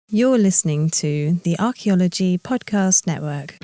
You're listening to the Archaeology Podcast Network.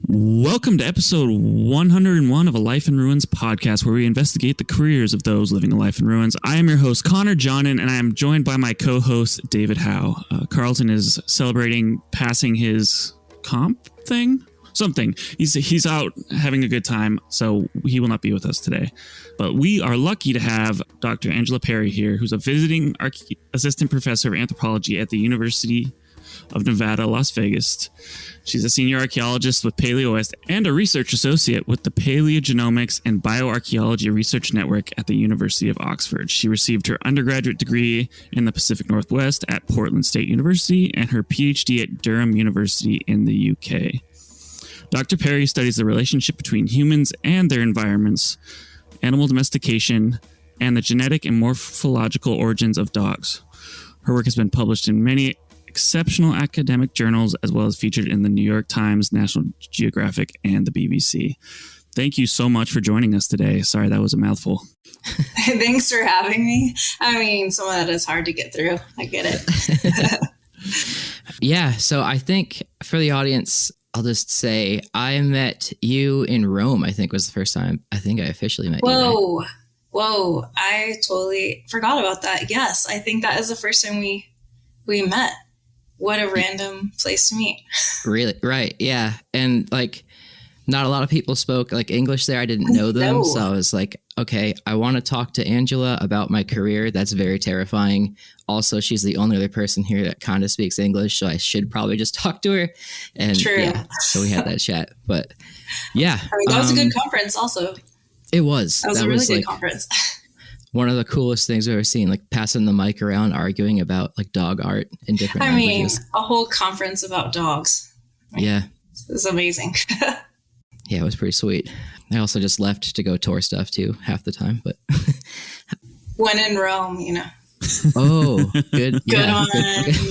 Welcome to episode 101 of A Life in Ruins podcast, where we investigate the careers of those living a life in ruins. I am your host, Connor Johnen, and I am joined by my co-host, David Howe. Carlton is celebrating passing his comp thing? Something. He's out having a good time, so he will not be with us today. But we are lucky to have Dr. Angela Perri here, who's a visiting assistant professor of anthropology at the University of Nevada, Las Vegas. She's a senior archaeologist with PaleoWest and a research associate with the Paleogenomics and Bioarchaeology Research Network at the University of Oxford. She received her undergraduate degree in the Pacific Northwest at Portland State University and her PhD at Durham University in the UK. Dr. Perri studies the relationship between humans and their environments, animal domestication, and the genetic and morphological origins of dogs. Her work has been published in many exceptional academic journals, as well as featured in the New York Times, National Geographic, and the BBC. Thank you so much for joining us today. Sorry, that was a mouthful. Thanks for having me. I mean, some of that is hard to get through. I get it. Yeah, so I think for the audience, I'll just say I met you in Rome, I think was the first time I think I officially met you. Right? Whoa. I totally forgot about that. Yes, I think that is the first time we met. What a random place to meet. Really? Right. Yeah. And like, not a lot of people spoke like English there. I didn't know them. No. So I was like, okay, I want to talk to Angela about my career. That's very terrifying. Also, she's the only other person here that kind of speaks English, so I should probably just talk to her. And True. Yeah, so we had that chat. But yeah. I mean, that was a good conference also. It was. That was a really good conference. One of the coolest things I've ever seen, like passing the mic around, arguing about like dog art in different languages. I mean, a whole conference about dogs. Yeah. It was amazing. Yeah, it was pretty sweet. I also just left to go tour stuff too, half the time. But when in Rome, you know. Oh, good. Good one.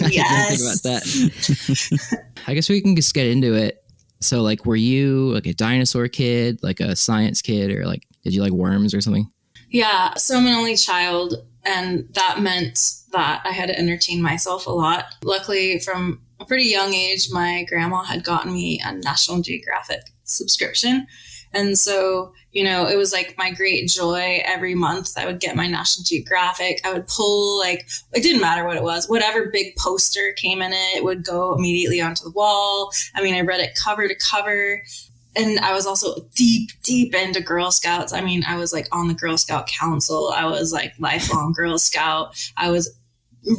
Yes. About that. I guess we can just get into it. So, like, were you like a dinosaur kid, like a science kid, or like, did you like worms or something? Yeah. So I'm an only child, and that meant that I had to entertain myself a lot. Luckily, from a pretty young age, my grandma had gotten me a National Geographic subscription. And so, you know, it was like my great joy every month. I would get my National Geographic. I would pull, like, it didn't matter what it was, whatever big poster came in it would go immediately onto the wall. I mean, I read it cover to cover. And I was also deep into Girl Scouts. I mean, I was like on the Girl Scout Council. I was like lifelong Girl Scout. I was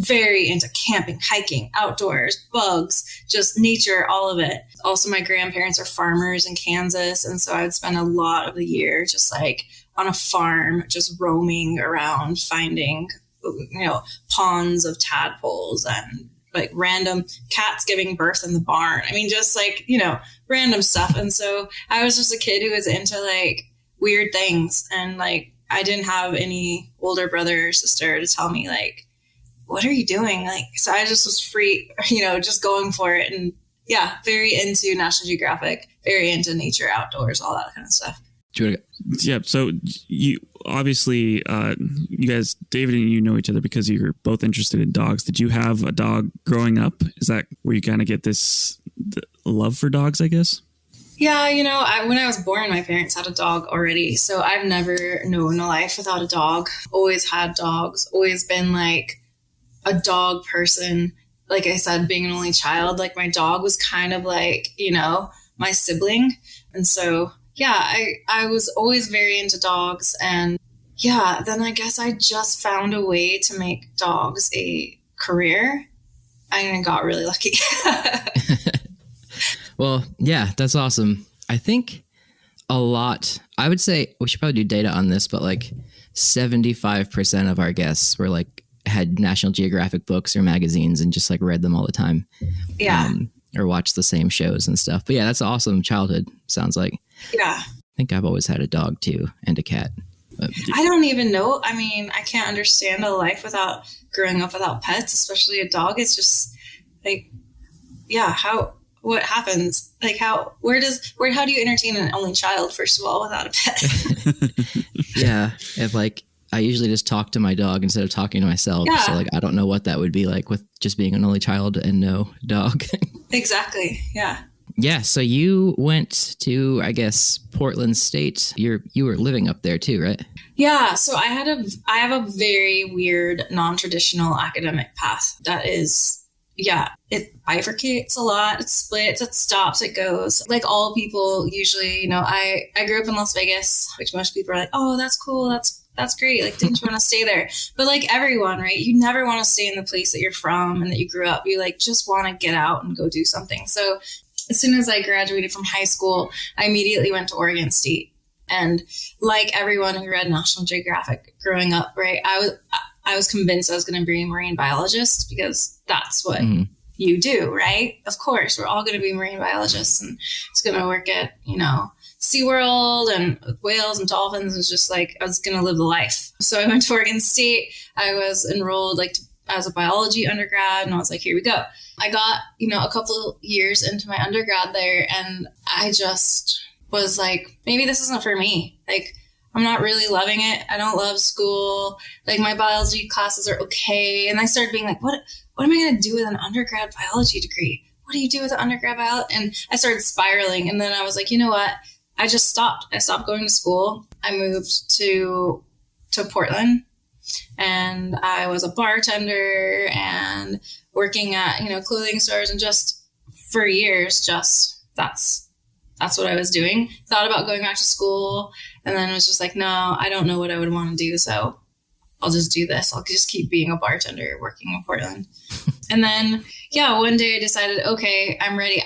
very into camping, hiking, outdoors, bugs, just nature, all of it. Also, my grandparents are farmers in Kansas. And so I would spend a lot of the year just like on a farm, just roaming around, finding, you know, ponds of tadpoles and like random cats giving birth in the barn. I mean, just like, you know, random stuff. And so I was just a kid who was into like weird things. And like, I didn't have any older brother or sister to tell me like, what are you doing? Like, so I just was free, you know, just going for it. And yeah, very into National Geographic, very into nature, outdoors, all that kind of stuff. Yeah. So you obviously, you guys, David and you know each other because you're both interested in dogs. Did you have a dog growing up? Is that where you kind of get this love for dogs, I guess? Yeah, you know, when I was born, my parents had a dog already. So I've never known a life without a dog. Always had dogs, always been like a dog person. Like I said, being an only child, like my dog was kind of like, you know, my sibling. And so, yeah, I was always very into dogs. And yeah, then I guess I just found a way to make dogs a career. I got really lucky. Well, yeah, that's awesome. I think a lot, I would say we should probably do data on this, but like 75% of our guests were like, had National Geographic books or magazines and just like read them all the time. Yeah. Or watched the same shows and stuff. But yeah, that's awesome childhood, sounds like. Yeah. I think I've always had a dog too and a cat. But I don't even know. I mean, I can't understand a life without growing up without pets, especially a dog. It's just like, yeah, how what happens? Like how do you entertain an only child, first of all, without a pet? Yeah. If like, I usually just talk to my dog instead of talking to myself. Yeah. So like, I don't know what that would be like with just being an only child and no dog. Exactly. Yeah. Yeah. So you went to, I guess, Portland State. You were living up there too, right? Yeah. So I have a very weird, non-traditional academic path that is, it bifurcates a lot. It splits, it stops, it goes. Like all people usually, I grew up in Las Vegas, which most people are like, oh, that's cool. That's great. Like, didn't you want to stay there? But like everyone, right? You never want to stay in the place that you're from and that you grew up. You like just want to get out and go do something. So as soon as I graduated from high school, I immediately went to Oregon State. And like everyone who read National Geographic growing up, right? I was convinced I was going to be a marine biologist because that's what you do, right? Of course, we're all going to be marine biologists, and it's going to work at, SeaWorld and whales and dolphins. It's just like, I was going to live the life. So I went to Oregon State. I was enrolled as a biology undergrad, and I was like, here we go. I got, a couple years into my undergrad there, and I just was like, maybe this isn't for me. Like, I'm not really loving it. I don't love school. Like, my biology classes are okay. And I started being like, what am I going to do with an undergrad biology degree? What do you do with an undergrad biology? And I started spiraling. And then I was like, you know what? I just stopped. I stopped going to school. I moved to Portland, and I was a bartender and working at, clothing stores, and just for years, that's what I was doing. Thought about going back to school, and then was just like, no, I don't know what I would want to do. So I'll just do this. I'll just keep being a bartender working in Portland. And then, one day I decided, okay, I'm ready.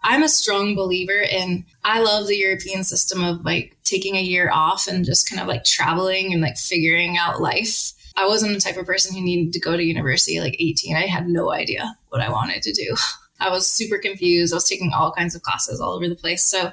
I'm a strong believer in, I love the European system of like taking a year off and just kind of like traveling and like figuring out life. I wasn't the type of person who needed to go to university at like 18. I had no idea what I wanted to do. I was super confused. I was taking all kinds of classes all over the place. So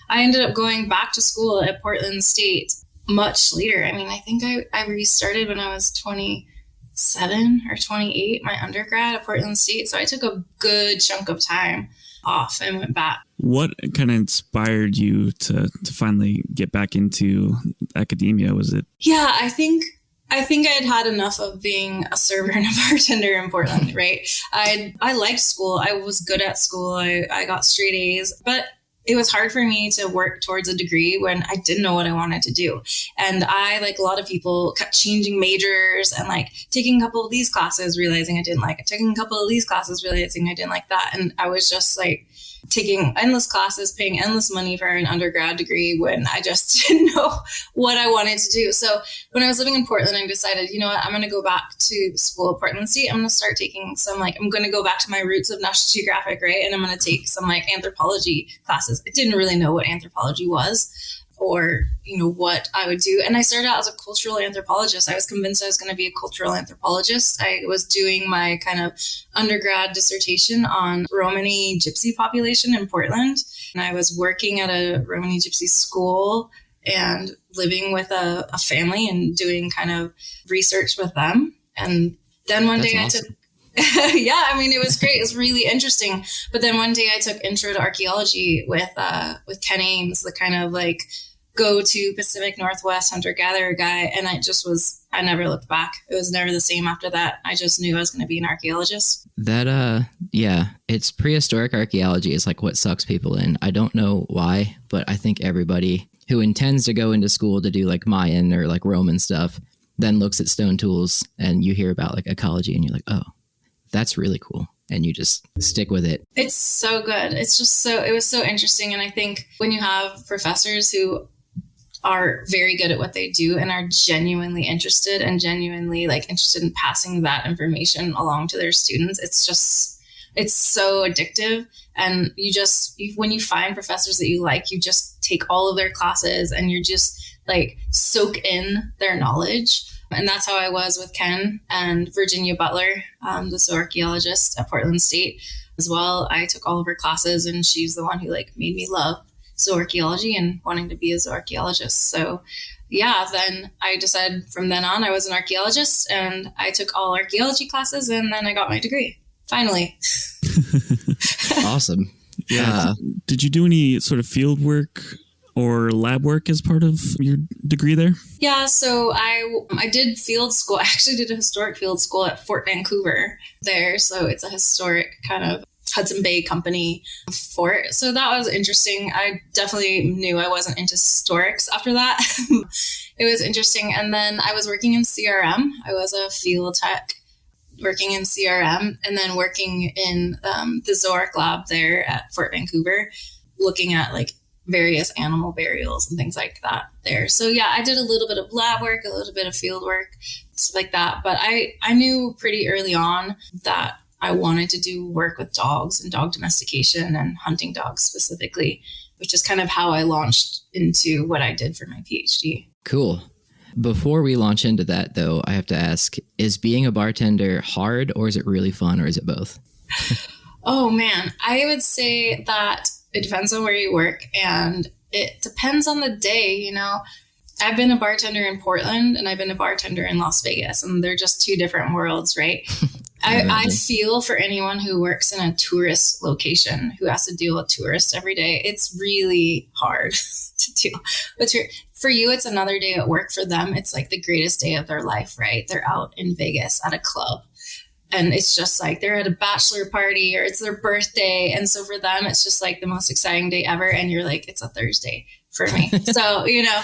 I ended up going back to school at Portland State much later. I mean, I think I restarted when I was 27 or 28, my undergrad at Portland State. So I took a good chunk of time off and went back. What kind of inspired you to finally get back into academia? Was it? Yeah, I think I had enough of being a server and a bartender in Portland, right? I liked school. I was good at school. I got straight A's, but it was hard for me to work towards a degree when I didn't know what I wanted to do. And I, like a lot of people, kept changing majors and like taking a couple of these classes, realizing I didn't like it, taking a couple of these classes, realizing I didn't like that. And I was just like taking endless classes, paying endless money for an undergrad degree when I just didn't know what I wanted to do. So when I was living in Portland, I decided, you know what, I'm going to go back to school at Portland State. I'm going to start taking some, I'm going to go back to my roots of National Geographic, right? And I'm going to take some anthropology classes. I didn't really know what anthropology was or, what I would do. And I started out as a cultural anthropologist. I was convinced I was going to be a cultural anthropologist. I was doing my kind of undergrad dissertation on Romani Gypsy population in Portland. And I was working at a Romani Gypsy school and living with a family and doing kind of research with them. And then one day I took, it was great. It was really interesting. But then one day I took Intro to Archaeology with Ken Ames, the kind of go to Pacific Northwest hunter-gatherer guy. And I never looked back. It was never the same after that. I just knew I was going to be an archaeologist. It's prehistoric archaeology is what sucks people in. I don't know why, but I think everybody who intends to go into school to do Mayan or Roman stuff then looks at stone tools, and you hear about ecology and you're like, oh, that's really cool. And you just stick with it. It's so good. It was so interesting. And I think when you have professors who are very good at what they do and are genuinely interested and genuinely interested in passing that information along to their students, it's so addictive. And when you find professors that you like, you just take all of their classes and you're just soak in their knowledge. And that's how I was with Ken and Virginia Butler, the zooarchaeologist at Portland State as well. I took all of her classes, and she's the one who made me love zooarchaeology and wanting to be a zooarchaeologist. So then I decided from then on I was an archaeologist, and I took all archaeology classes, and then I got my degree. Finally. Awesome. Yeah. Did you do any sort of field work or lab work as part of your degree there? Yeah, so I did field school. I actually did a historic field school at Fort Vancouver there. So it's a historic kind of Hudson Bay Company fort. So that was interesting. I definitely knew I wasn't into historics after that. It was interesting. And then I was working in CRM. I was a field tech working in CRM, and then working in the Zoaric lab there at Fort Vancouver, looking at like various animal burials and things like that there. So yeah, I did a little bit of lab work, a little bit of field work, stuff like that. But I knew pretty early on that I wanted to do work with dogs and dog domestication and hunting dogs specifically, which is kind of how I launched into what I did for my PhD. Cool. Before we launch into that, though, I have to ask, is being a bartender hard, or is it really fun, or is it both? Oh, man. I would say that it depends on where you work, and it depends on the day. You know, I've been a bartender in Portland and I've been a bartender in Las Vegas, and they're just two different worlds, right? I feel for anyone who works in a tourist location, who has to deal with tourists every day. It's really hard to do. But for you, it's another day at work. For them, it's like the greatest day of their life, right? They're out in Vegas at a club, and it's just like they're at a bachelor party or it's their birthday. And so for them, it's just like the most exciting day ever. And you're like, it's a Thursday for me. So, you know,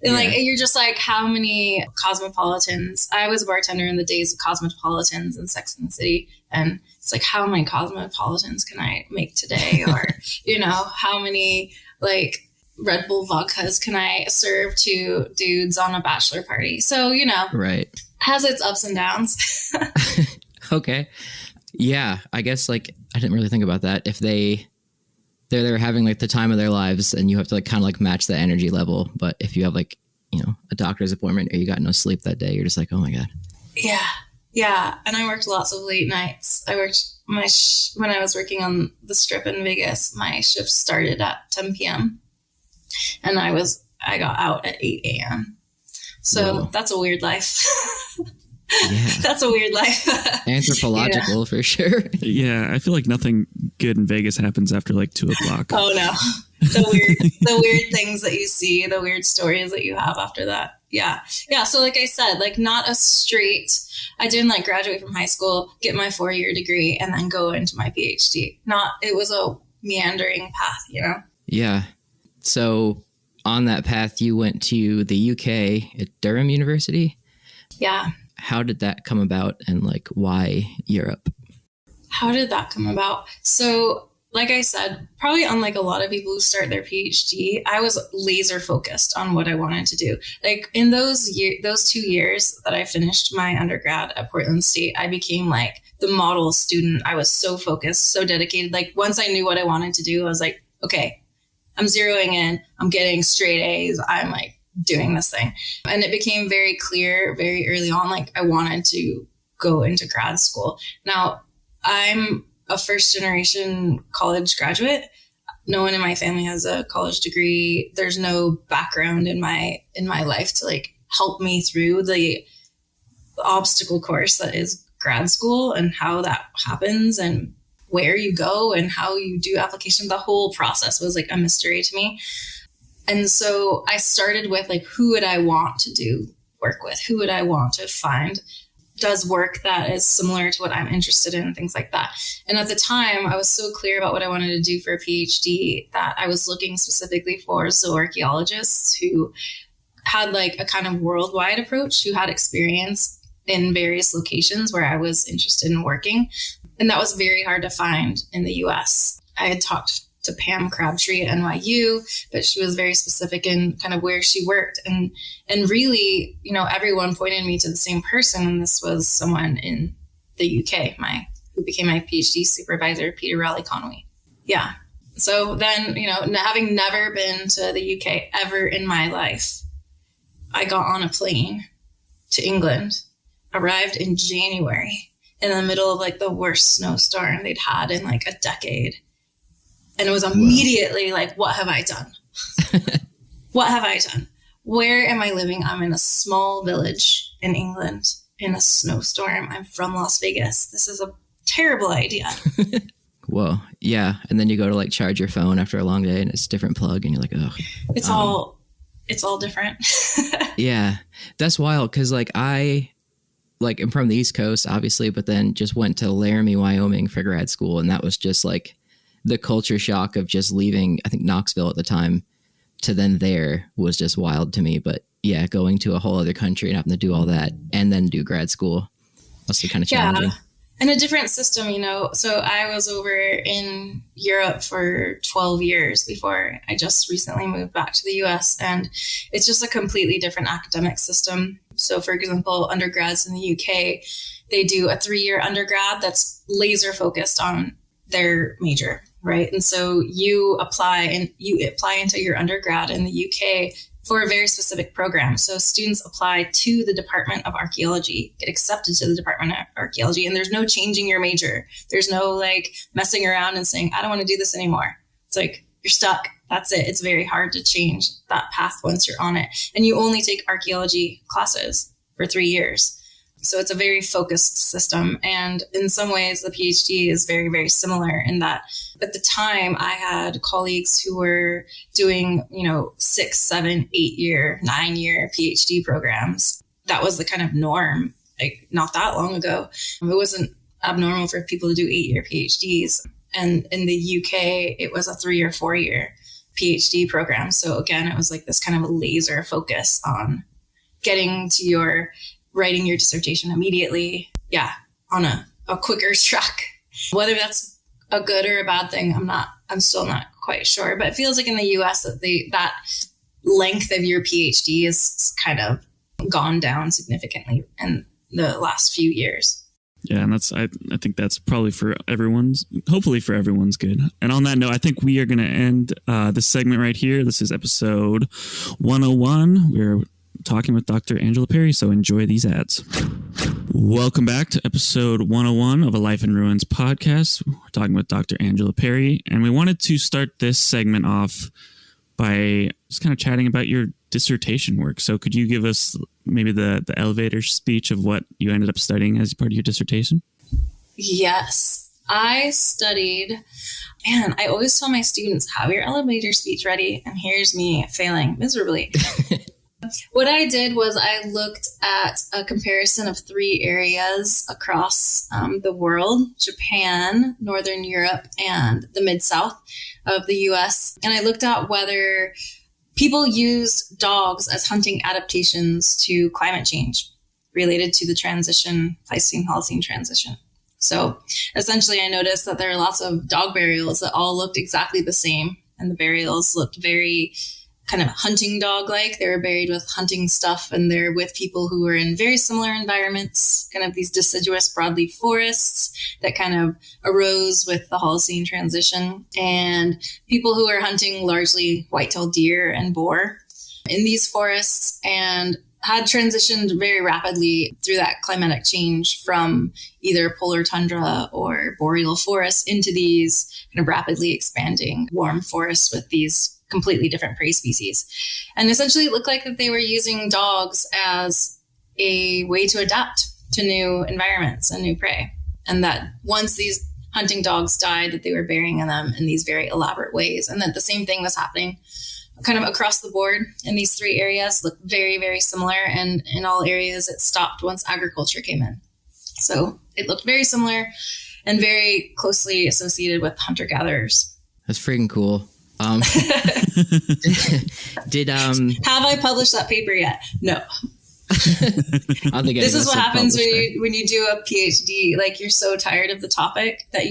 like you're just like, how many cosmopolitans? I was a bartender in the days of cosmopolitans and Sex and the City. And it's like, how many cosmopolitans can I make today? Or, you know, how many like Red Bull vodkas can I serve to dudes on a bachelor party? So, you know, right. Has its ups and downs. Okay. Yeah. I guess like, I didn't really think about that. If they're having like the time of their lives, and you have to like kind of like match the energy level. But if you have like, you know, a doctor's appointment or you got no sleep that day, you're just like, oh my God. Yeah. Yeah. And I worked lots of late nights. I worked when I was working on the Strip in Vegas, my shift started at 10 p.m. and I got out at 8 a.m. So Whoa. That's a weird life. Yeah. That's a weird life. Anthropological for sure. Yeah, I feel like nothing good in Vegas happens after like 2:00. Oh no, the weird things that you see, the weird stories that you have after that. Yeah. So like I said, like not a straight. I didn't like graduate from high school, get my 4-year degree, and then go into my PhD. It was a meandering path, you know. Yeah. So on that path, you went to the UK at Durham University. Yeah. How did that come about, and like why Europe? How did that come about? So like I said, probably unlike a lot of people who start their PhD, I was laser focused on what I wanted to do. Like in those 2 years that I finished my undergrad at Portland State, I became like the model student. I was so focused, so dedicated. Like once I knew what I wanted to do, I was like, okay, I'm zeroing in, I'm getting straight A's. I'm like doing this thing. And it became very clear very early on, like I wanted to go into grad school. Now, I'm a first generation college graduate. No one in my family has a college degree. There's no background in my life to like help me through the obstacle course that is grad school and how that happens and where you go and how you do application. The whole process was like a mystery to me. And so I started with like, who would I want to do work with? Who would I want to find does work that is similar to what I'm interested in and things like that. And at the time, I was so clear about what I wanted to do for a PhD that I was looking specifically for zooarchaeologists who had like a kind of worldwide approach, who had experience in various locations where I was interested in working. And that was very hard to find in the US. I had talked to Pam Crabtree at NYU, but she was very specific in kind of where she worked. And really, you know, everyone pointed me to the same person. And this was someone in the UK, who became my PhD supervisor, Peter Raleigh-Conway. Yeah. So then, you know, having never been to the UK ever in my life, I got on a plane to England, arrived in January in the middle of like the worst snowstorm they'd had in like a decade. And it was immediately like, what have I done? What have I done? Where am I living? I'm in a small village in England in a snowstorm. I'm from Las Vegas. This is a terrible idea. Whoa. Yeah. And then you go to like charge your phone after a long day and it's a different plug and you're like, oh. It's all different. Yeah. That's wild. Cause like I'm from the East Coast, obviously, but then just went to Laramie, Wyoming for grad school. And that was just like the culture shock of just leaving, I think Knoxville at the time, to then there was just wild to me. But yeah, going to a whole other country and having to do all that and then do grad school must be kind of challenging. Yeah. And a different system, So I was over in Europe for 12 years before I just recently moved back to the US. And it's just a completely different academic system. So for example, undergrads in the UK, they do a 3-year undergrad that's laser focused on their major, right? And so you apply into your undergrad in the UK for a very specific program. So students apply to the Department of Archaeology, get accepted to the Department of Archaeology, and there's no changing your major. There's no like messing around and saying, I don't want to do this anymore. It's like, you're stuck. That's it. It's very hard to change that path once you're on it. And you only take archaeology classes for 3 years. So it's a very focused system. And in some ways, the PhD is very, very similar in that at the time I had colleagues who were doing, 6, 7, 8-year, 9-year PhD programs. That was the kind of norm, like not that long ago. It wasn't abnormal for people to do 8-year PhDs. And in the UK, it was a 3 or 4-year PhD program. So again, it was like this kind of a laser focus on getting to writing your dissertation immediately. Yeah, on a quicker track. Whether that's a good or a bad thing, I'm still not quite sure. But it feels like in the US that length of your PhD is kind of gone down significantly in the last few years. Yeah, and I think that's probably hopefully for everyone's good. And on that note, I think we are going to end this segment right here. This is episode 101. We're talking with Dr. Angela Perri, so enjoy these ads. Welcome back to episode 101 of A Life in Ruins podcast. We're talking with Dr. Angela Perri, and we wanted to start this segment off by just kind of chatting about your dissertation work. So could you give us maybe the elevator speech of what you ended up studying as part of your dissertation? Yes, I studied, I always tell my students, have your elevator speech ready, and here's me failing miserably. What I did was I looked at a comparison of 3 areas across the world: Japan, Northern Europe, and the Mid-South of the US. And I looked at whether people used dogs as hunting adaptations to climate change related to the Pleistocene-Holocene transition. So essentially, I noticed that there are lots of dog burials that all looked exactly the same. And the burials looked very kind of hunting dog-like. They were buried with hunting stuff, and they're with people who were in very similar environments, kind of these deciduous broadleaf forests that kind of arose with the Holocene transition, and people who are hunting largely white-tailed deer and boar in these forests, and had transitioned very rapidly through that climatic change from either polar tundra or boreal forests into these kind of rapidly expanding warm forests with these completely different prey species. And essentially it looked like that they were using dogs as a way to adapt to new environments and new prey. And that once these hunting dogs died, that they were burying them in these very elaborate ways. And that the same thing was happening kind of across the board in these 3 areas, look very, very similar. And in all areas, it stopped once agriculture came in. So it looked very similar and very closely associated with hunter-gatherers. That's freaking cool. Have I published that paper yet? No. I think this is what happens when you do a PhD. Like, you're so tired of the topic that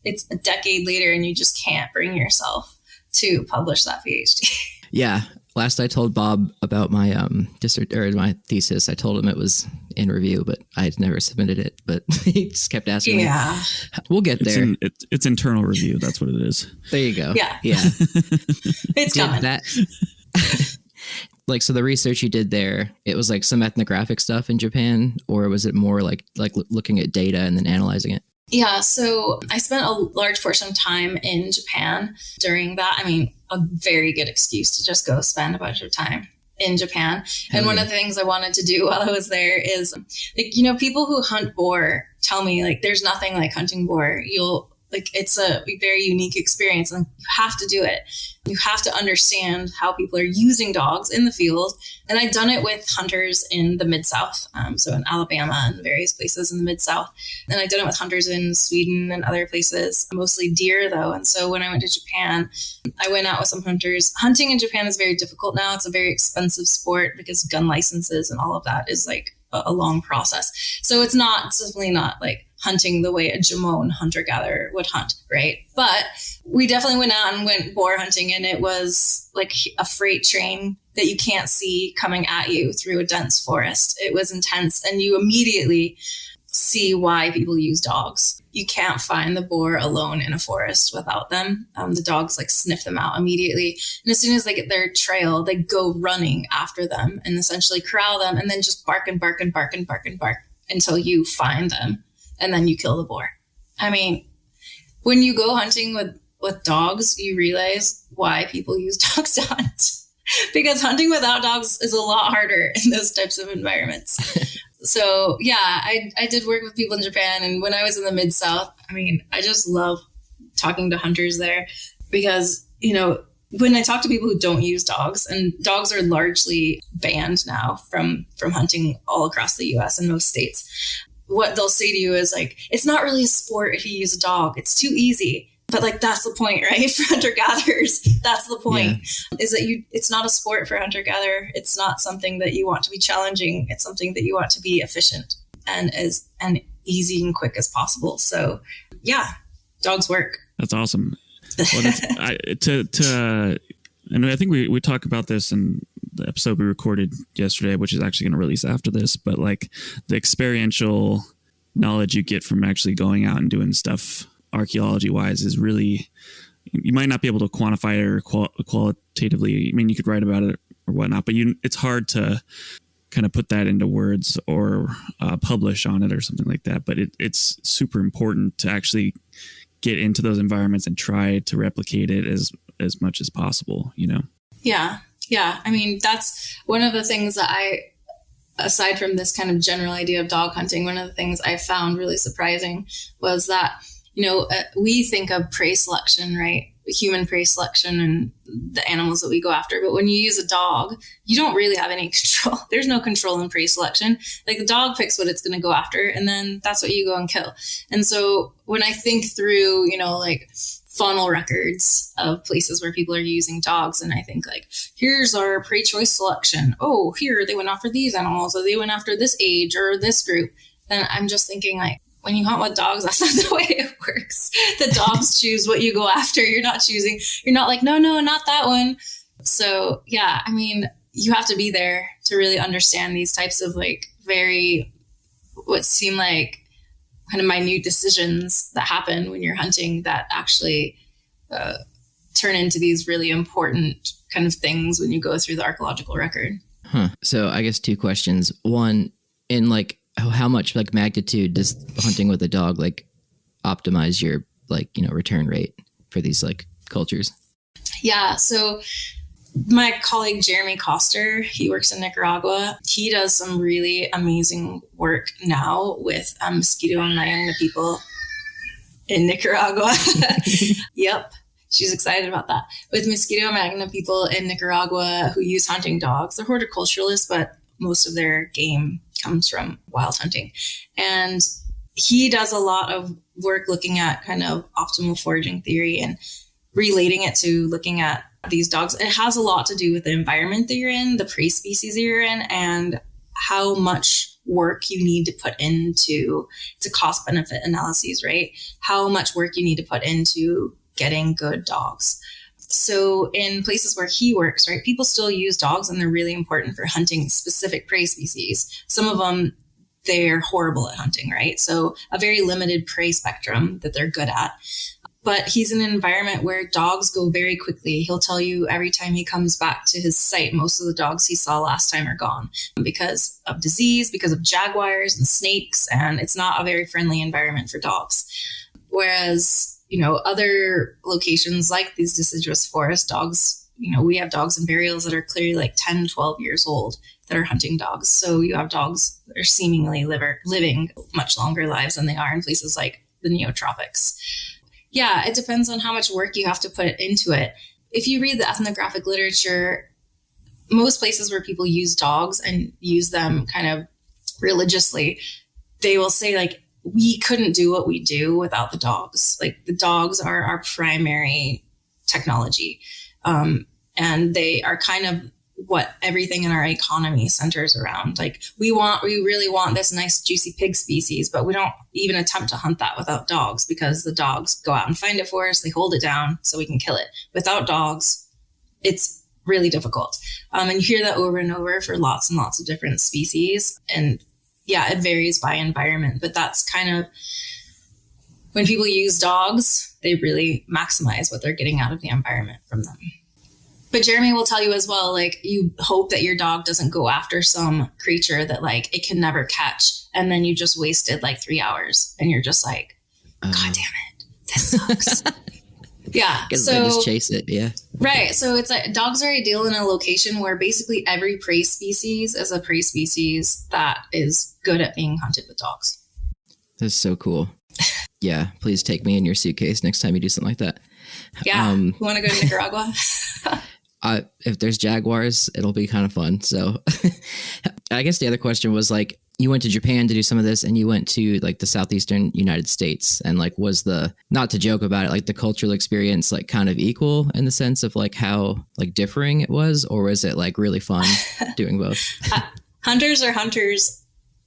it's a decade later and you just can't bring yourself to publish that PhD. Yeah. Last I told Bob about my my thesis, I told him it was in review, but I had never submitted it. But he just kept asking me. We'll get there. It's internal review. That's what it is. There you go. Yeah. It's coming. Like, so the research you did there, it was like some ethnographic stuff in Japan, or was it more like looking at data and then analyzing it? Yeah, so I spent a large portion of time in Japan during that. I mean, a very good excuse to just go spend a bunch of time in Japan. And one of the things I wanted to do while I was there is, like, people who hunt boar tell me, like, there's nothing like hunting boar. You'll Like, it's a very unique experience, and you have to do it. You have to understand how people are using dogs in the field. And I've done it with hunters in the Mid-South, so in Alabama and various places in the Mid-South. And I've done it with hunters in Sweden and other places, mostly deer, though. And so when I went to Japan, I went out with some hunters. Hunting in Japan is very difficult now. It's a very expensive sport because gun licenses and all of that is like a long process. So it's definitely not like hunting the way a Jamon hunter-gatherer would hunt, right? But we definitely went out and went boar hunting, and it was like a freight train that you can't see coming at you through a dense forest. It was intense, and you immediately see why people use dogs. You can't find the boar alone in a forest without them. The dogs like sniff them out immediately. And as soon as they get their trail, they go running after them and essentially corral them, and then just bark and bark and bark and bark and bark until you find them. And then you kill the boar. I mean, when you go hunting with dogs, you realize why people use dogs to hunt. Because hunting without dogs is a lot harder in those types of environments. So yeah, I did work with people in Japan. And when I was in the Mid-South, I mean, I just love talking to hunters there because, you know, when I talk to people who don't use dogs, and dogs are largely banned now from hunting all across the US and most states, what they'll say to you is like, it's not really a sport if you use a dog. It's too easy. But like, that's the point, right? For hunter-gatherers, that's the point, is that it's not a sport for hunter-gatherer. It's not something that you want to be challenging. It's something that you want to be efficient and as easy and quick as possible. So yeah, dogs work. That's awesome. Well, and I think we talk about this in the episode we recorded yesterday, which is actually going to release after this, but like the experiential knowledge you get from actually going out and doing stuff archaeology wise is really, you might not be able to quantify it or qualitatively. I mean, you could write about it or whatnot, but it's hard to kind of put that into words or publish on it or something like that. But it's super important to actually get into those environments and try to replicate it as much as possible, you know? Yeah. Yeah. I mean, that's one of the things that aside from this kind of general idea of dog hunting, one of the things I found really surprising was that, you know, we think of prey selection, right? Human prey selection and the animals that we go after. But when you use a dog, you don't really have any control. There's no control in prey selection. Like, the dog picks what it's going to go after, and then that's what you go and kill. And so when I think through, you know, like faunal records of places where people are using dogs, and I think like, here's our prey choice selection. Oh, here they went after these animals, or they went after this age or this group. Then I'm just thinking like, when you hunt with dogs, that's not the way it works. The dogs choose what you go after. You're not like, no, not that one. So yeah, I mean, you have to be there to really understand these types of like what seem like kind of minute decisions that happen when you're hunting that actually turn into these really important kind of things when you go through the archaeological record. So I guess two questions. One, in like, how much like magnitude does hunting with a dog like optimize your like, you know, return rate for these like cultures? Yeah. So my colleague, Jeremy Koster, he works in Nicaragua. He does some really amazing work now with mosquito and Mayangna people in Nicaragua. Yep. She's excited about that. With mosquito and Mayangna people in Nicaragua who use hunting dogs. They're horticulturalists, but most of their game comes from wild hunting. And he does a lot of work looking at kind of optimal foraging theory and relating it to looking at these dogs. It has a lot to do with the environment that you're in, the prey species that you're in, and how much work you need to put into cost benefit analyses, right? How much work you need to put into getting good dogs. So in places where he works, right, people still use dogs, and they're really important for hunting specific prey species. Some of them, they're horrible at hunting, right? So a very limited prey spectrum that they're good at. But he's in an environment where dogs go very quickly. He'll tell you every time he comes back to his site, most of the dogs he saw last time are gone because of disease, because of jaguars and snakes, and it's not a very friendly environment for dogs. Whereas, you know, other locations like these deciduous forest dogs, you know, we have dogs in burials that are clearly like 10, 12 years old that are hunting dogs. So you have dogs that are seemingly living much longer lives than they are in places like the neotropics. Yeah, it depends on how much work you have to put into it. If you read the ethnographic literature, most places where people use dogs and use them kind of religiously, they will say like, we couldn't do what we do without the dogs. Like the dogs are our primary technology. And they are kind of what everything in our economy centers around. Like we really want this nice juicy pig species, but we don't even attempt to hunt that without dogs, because the dogs go out and find it for us. They hold it down so we can kill it. Without dogs, it's really difficult. And you hear that over and over for lots and lots of different species. And yeah, it varies by environment, but that's kind of when people use dogs, they really maximize what they're getting out of the environment from them. But Jeremy will tell you as well, like you hope that your dog doesn't go after some creature that like it can never catch. And then you just wasted like 3 hours and you're just like, God damn it, this sucks. Yeah. So they just chase it. Yeah. Right. So it's like dogs are ideal in a location where basically every prey species is a prey species that is good at being hunted with dogs. That's so cool. Yeah. Please take me in your suitcase next time you do something like that. Yeah. You want to go to Nicaragua? If there's jaguars, it'll be kind of fun. So I guess the other question was like, you went to Japan to do some of this and you went to like the southeastern United States, and like was the, not to joke about it, like the cultural experience like kind of equal in the sense of like how like differing it was, or was it like really fun doing both? Hunters are hunters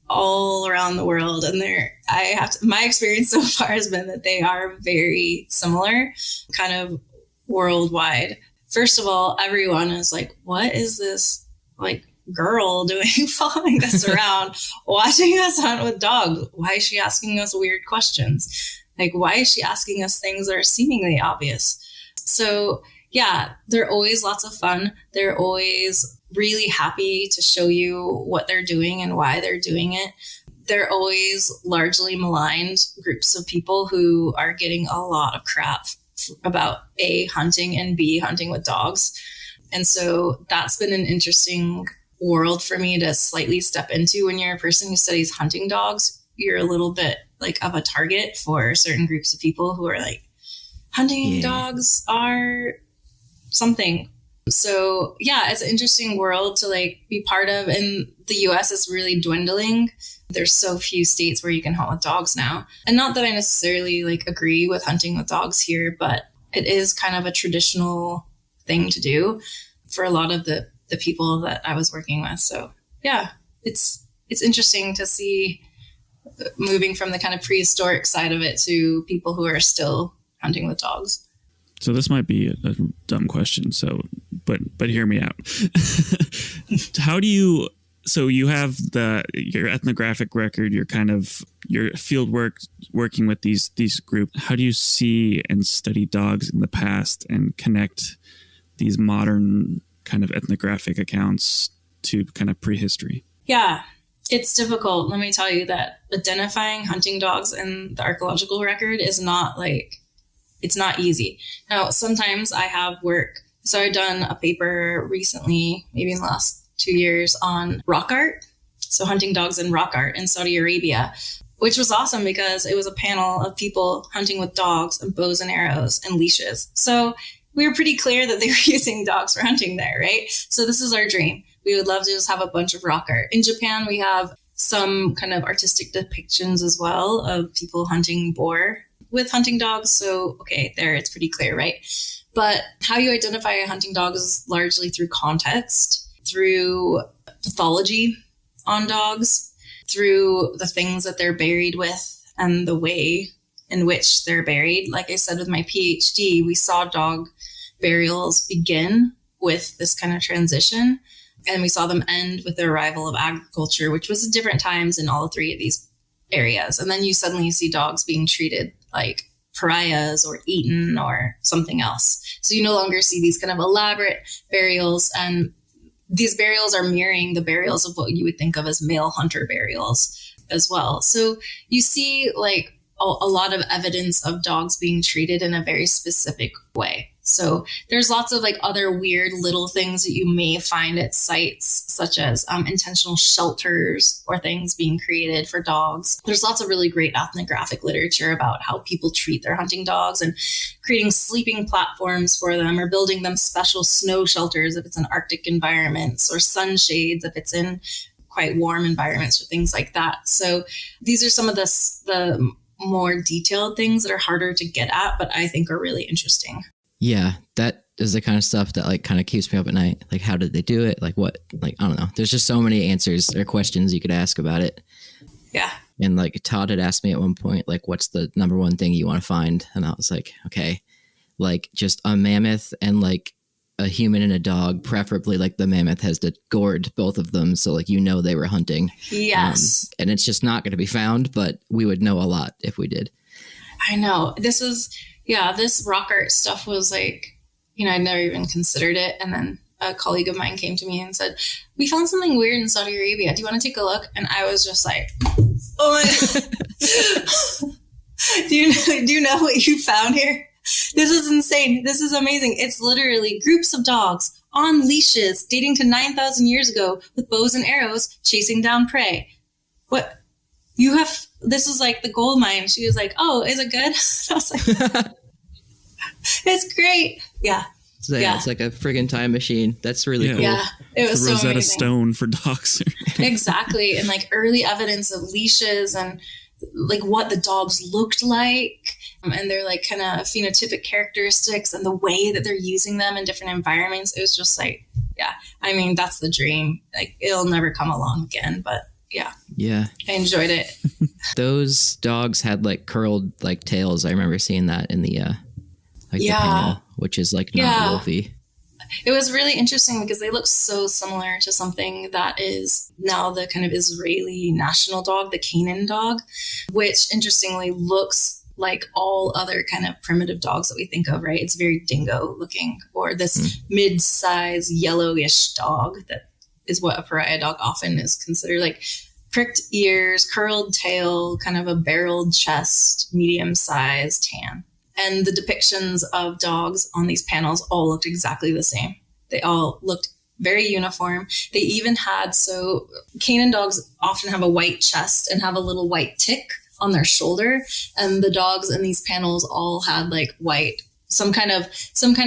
all around the world, and my experience so far has been that they are very similar, kind of worldwide. First of all, everyone is like, what is this like girl doing following us around, watching us hunt with dogs? Why is she asking us weird questions? Like, why is she asking us things that are seemingly obvious? So yeah, they're always lots of fun. They're always really happy to show you what they're doing and why they're doing it. They're always largely maligned groups of people who are getting a lot of crap about A, hunting, and B, hunting with dogs. And so that's been an interesting world for me to slightly step into. When you're a person who studies hunting dogs, you're a little bit like of a target for certain groups of people who are like, hunting dogs are something. So yeah, it's an interesting world to like be part of. And the US is really dwindling. There's so few states where you can hunt with dogs now. And not that I necessarily like agree with hunting with dogs here, but it is kind of a traditional thing to do for a lot of the people that I was working with. So yeah, it's interesting to see moving from the kind of prehistoric side of it to people who are still hunting with dogs. So this might be a dumb question. So, but hear me out. How do you? So you have your ethnographic record. Your field working with these groups. How do you see and study dogs in the past and connect these modern kind of ethnographic accounts to kind of prehistory? Yeah, it's difficult. Let me tell you that identifying hunting dogs in the archaeological record is not like. It's not easy. Now, sometimes I have work. So I've done a paper recently, maybe in the last 2 years, on rock art. So hunting dogs in rock art in Saudi Arabia, which was awesome because it was a panel of people hunting with dogs and bows and arrows and leashes. So we were pretty clear that they were using dogs for hunting there, right? So this is our dream. We would love to just have a bunch of rock art. In Japan, we have some kind of artistic depictions as well of people hunting boar with hunting dogs. So, okay, there it's pretty clear, right? But how you identify a hunting dog is largely through context, through pathology on dogs, through the things that they're buried with and the way in which they're buried. Like I said, with my PhD, we saw dog burials begin with this kind of transition, and we saw them end with the arrival of agriculture, which was at different times in all three of these areas. And then you suddenly see dogs being treated like pariahs or eaten or something else. So you no longer see these kind of elaborate burials, and these burials are mirroring the burials of what you would think of as male hunter burials as well. So you see like a lot of evidence of dogs being treated in a very specific way. So there's lots of like other weird little things that you may find at sites, such as intentional shelters or things being created for dogs. There's lots of really great ethnographic literature about how people treat their hunting dogs and creating sleeping platforms for them, or building them special snow shelters if it's in Arctic environments, or sunshades if it's in quite warm environments, or things like that. So these are some of the more detailed things that are harder to get at, but I think are really interesting. Yeah, that is the kind of stuff that like kind of keeps me up at night. Like, how did they do it? Like what? Like, I don't know. There's just so many answers or questions you could ask about it. Yeah. And like Todd had asked me at one point, like, what's the number one thing you want to find? And I was like, okay, like just a mammoth and like a human and a dog, preferably like the mammoth has gored both of them. So like, they were hunting. Yes. And it's just not going to be found, but we would know a lot if we did. I know. This rock art stuff was like, I'd never even considered it. And then a colleague of mine came to me and said, we found something weird in Saudi Arabia. Do you want to take a look? And I was just like, oh my God. Do you know what you found here? This is insane. This is amazing. It's literally groups of dogs on leashes dating to 9,000 years ago with bows and arrows chasing down prey. What? This is like the gold mine. She was like, oh, is it good? I was like, it's great. Yeah. So yeah, it's like a friggin' time machine. That's really cool. Yeah, it was the so Rosetta amazing. Stone for dogs. Exactly. And like early evidence of leashes and like what the dogs looked like, and their like kind of phenotypic characteristics and the way that they're using them in different environments. It was just like, yeah, I mean, that's the dream. Like it'll never come along again, but yeah, I enjoyed it. Those dogs had like curled like tails. I remember seeing that in the the panel, which is like not wolfy. It was really interesting because they look so similar to something that is now the kind of Israeli national dog, the Canaan dog, which interestingly looks like all other kind of primitive dogs that we think of, right? It's very dingo looking, or this mid-size yellowish dog that is what a pariah dog often is considered, like pricked ears, curled tail, kind of a barreled chest, medium-sized tan. And the depictions of dogs on these panels all looked exactly the same. They all looked very uniform. They even had, so Canaan dogs often have a white chest and have a little white tick on their shoulder. And the dogs in these panels all had like white, some kind of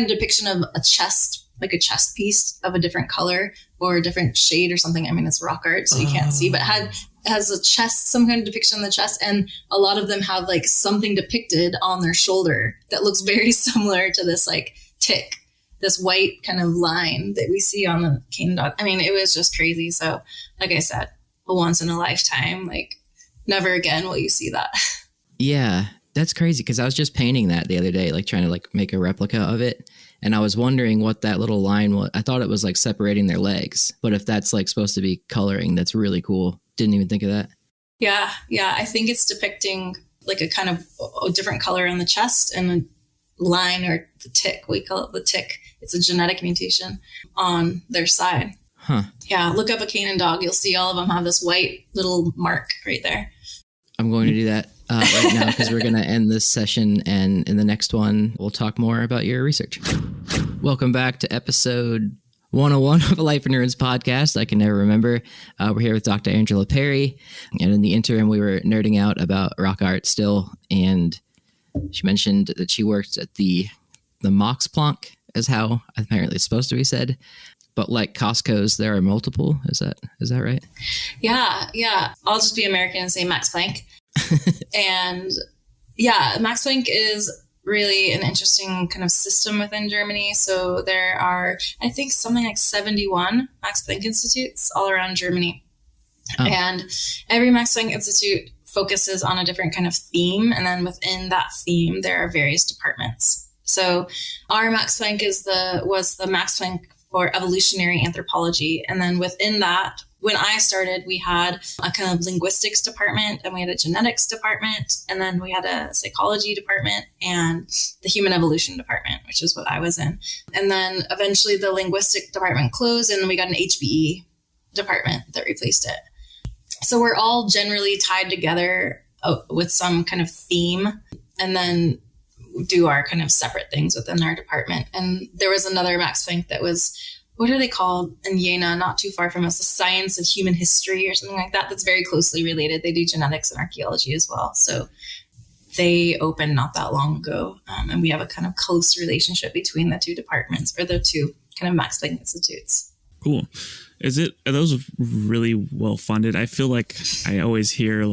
depiction of a chest, like a chest piece of a different color or a different shade or something. I mean, it's rock art, so you can't see, but has a chest, some kind of depiction on the chest. And a lot of them have like something depicted on their shoulder that looks very similar to this like tick, this white kind of line that we see on the Canaan dog. I mean, it was just crazy. So like I said, a once in a lifetime, like never again will you see that. Yeah, that's crazy. Cause I was just painting that the other day, like trying to like make a replica of it. And I was wondering what that little line was. I thought it was like separating their legs, but if that's like supposed to be coloring, that's really cool. Didn't even think of that. Yeah. I think it's depicting like a kind of a different color on the chest and a line, or the tick. We call it the tick. It's a genetic mutation on their side. Huh. Yeah. Look up a Canaan dog. You'll see all of them have this white little mark right there. I'm going to do that right now because we're going to end this session, and in the next one, we'll talk more about your research. Welcome back to episode 101 of a Life in Ruins podcast. I can never remember. We're here with Dr. Angela Perri, and in the interim, we were nerding out about rock art still, and she mentioned that she worked at the Max Planck, is how apparently it's supposed to be said. But like Costco's, there are multiple. Is that right? Yeah. I'll just be American and say Max Planck. And yeah, Max Planck is really an interesting kind of system within Germany. So there are, I think, something like 71 Max Planck Institutes all around Germany. Oh. And every Max Planck Institute focuses on a different kind of theme. And then within that theme, there are various departments. So our Max Planck was the Max Planck for evolutionary anthropology. And then within that, when I started, we had a kind of linguistics department, and we had a genetics department, and then we had a psychology department and the human evolution department, which is what I was in. And then eventually the linguistic department closed, and we got an HBE department that replaced it. So we're all generally tied together with some kind of theme. And then do our kind of separate things within our department. And there was another Max Planck that was, what are they called in Jena, not too far from us, the science of human history or something like that. That's very closely related. They do genetics and archaeology as well. So they opened not that long ago. And we have a kind of close relationship between the two departments, or the two kind of Max Planck Institutes. Cool. Are those really well funded? I feel like I always hear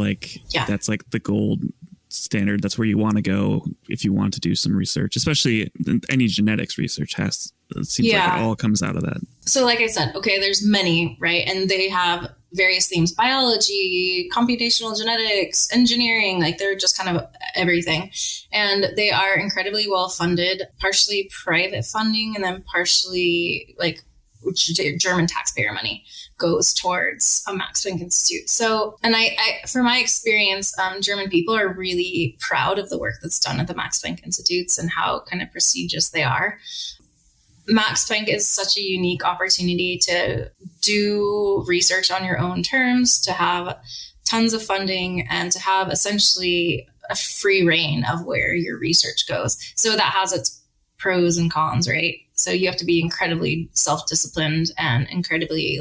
that's like the gold standard. That's where you want to go if you want to do some research, especially any genetics research it seems like it all comes out of that. So like I said, okay, there's many, right? And they have various themes: biology, computational genetics, engineering, like they're just kind of everything. And they are incredibly well funded, partially private funding, and then partially like German taxpayer money goes towards a Max Planck Institute. So, and I from my experience, German people are really proud of the work that's done at the Max Planck Institutes and how kind of prestigious they are. Max Planck is such a unique opportunity to do research on your own terms, to have tons of funding, and to have essentially a free reign of where your research goes. So that has its pros and cons, right? So you have to be incredibly self-disciplined and incredibly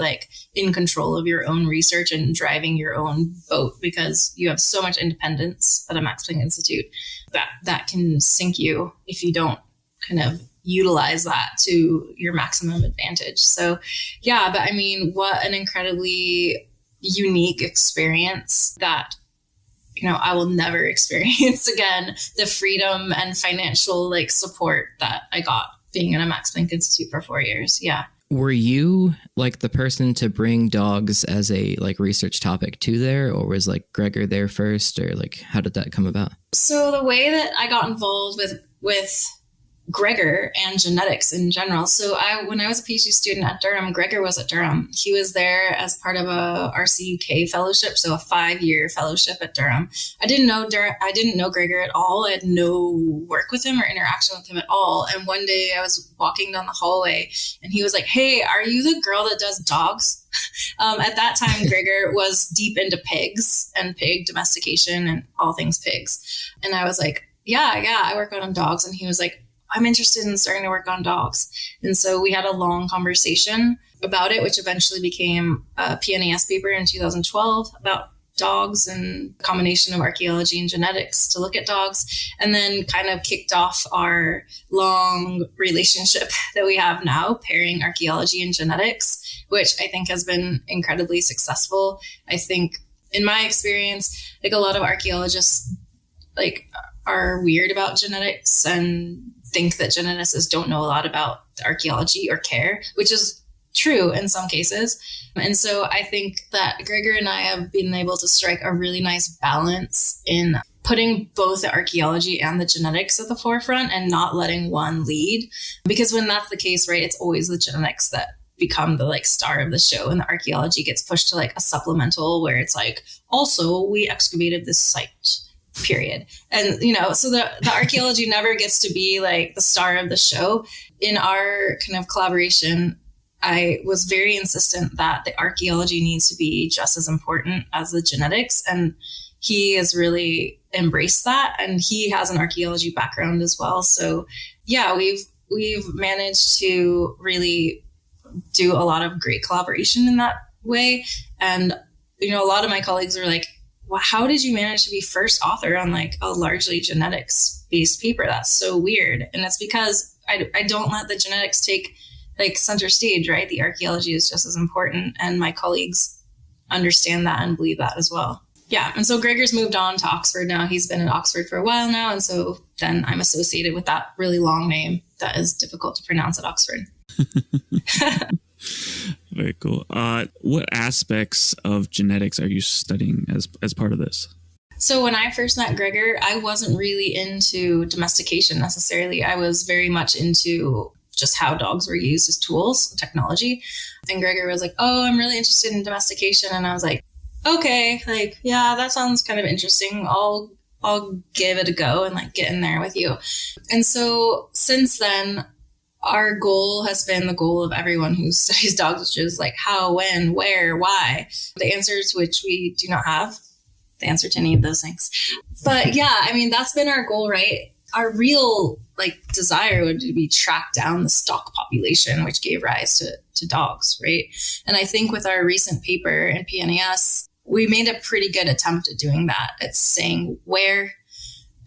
in control of your own research and driving your own boat, because you have so much independence at a Max Planck Institute that can sink you if you don't kind of utilize that to your maximum advantage. So yeah, but I mean, what an incredibly unique experience that, I will never experience again. The freedom and financial support that I got being in a Max Planck Institute for 4 years. Yeah. Were you the person to bring dogs as a research topic to there, or was Gregor there first, or how did that come about? So the way that I got involved with Gregor and genetics in general. So when I was a PhD student at Durham, Gregor was at Durham. He was there as part of a RCUK fellowship, so a 5-year fellowship at Durham. I didn't know Gregor at all. I had no work with him or interaction with him at all. And one day I was walking down the hallway and he was like, "Hey, are you the girl that does dogs?" At that time, Gregor was deep into pigs and pig domestication and all things pigs. And I was like, yeah, I work on dogs. And he was like, "I'm interested in starting to work on dogs." And so we had a long conversation about it, which eventually became a PNAS paper in 2012 about dogs and a combination of archaeology and genetics to look at dogs, and then kind of kicked off our long relationship that we have now, pairing archaeology and genetics, which I think has been incredibly successful. I think in my experience, a lot of archaeologists are weird about genetics and think that geneticists don't know a lot about archaeology or care, which is true in some cases. And so I think that Gregor and I have been able to strike a really nice balance in putting both the archaeology and the genetics at the forefront and not letting one lead. Because when that's the case, right, it's always the genetics that become the star of the show, and the archaeology gets pushed to a supplemental where it's also we excavated this site, period. And, so the archaeology never gets to be the star of the show. In our kind of collaboration, I was very insistent that the archaeology needs to be just as important as the genetics. And he has really embraced that. And he has an archaeology background as well. So yeah, we've managed to really do a lot of great collaboration in that way. And, a lot of my colleagues are like, "Well, how did you manage to be first author on a largely genetics based paper? That's so weird." And it's because I don't let the genetics take center stage, right? The archaeology is just as important. And my colleagues understand that and believe that as well. Yeah. And so Gregor's moved on to Oxford now. He's been at Oxford for a while now. And so then I'm associated with that really long name that is difficult to pronounce at Oxford. Very cool. What aspects of genetics are you studying as part of this? So when I first met Gregor, I wasn't really into domestication necessarily. I was very much into just how dogs were used as tools, technology. And Gregor was like, "Oh, I'm really interested in domestication." And I was like, "Okay, yeah, that sounds kind of interesting. I'll give it a go and get in there with you." And so since then, our goal has been the goal of everyone who studies dogs, which is how, when, where, why. The answers which we do not have the answer to any of those things. But yeah, I mean, that's been our goal, right? our real desire would be track down the stock population, which gave rise to dogs, right? And I think with our recent paper in PNAS, we made a pretty good attempt at doing that. It's saying where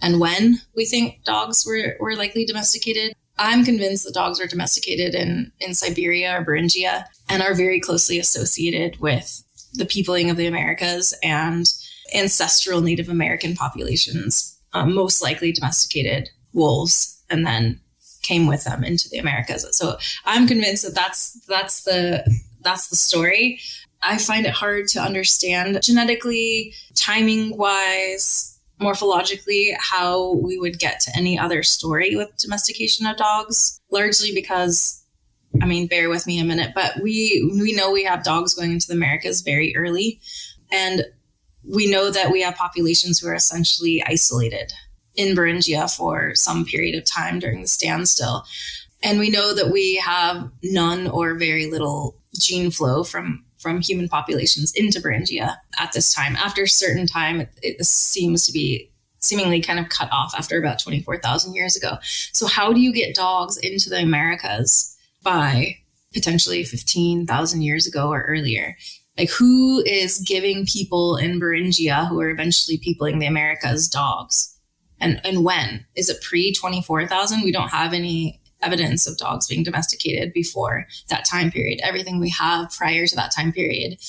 and when we think dogs were likely domesticated. I'm convinced that dogs are domesticated in Siberia or Beringia and are very closely associated with the peopling of the Americas and ancestral Native American populations, most likely domesticated wolves and then came with them into the Americas. So I'm convinced that that's the story. I find it hard to understand genetically, timing wise, morphologically, how we would get to any other story with domestication of dogs, largely because, bear with me a minute, but we know we have dogs going into the Americas very early. And we know that we have populations who are essentially isolated in Beringia for some period of time during the standstill. And we know that we have none or very little gene flow from human populations into Beringia at this time. After a certain time, it seems to be seemingly kind of cut off after about 24,000 years ago. So how do you get dogs into the Americas by potentially 15,000 years ago or earlier? Who is giving people in Beringia who are eventually peopling the Americas dogs? And when? Is it pre-24,000? We don't have any evidence of dogs being domesticated before that time period. Everything we have prior to that time period,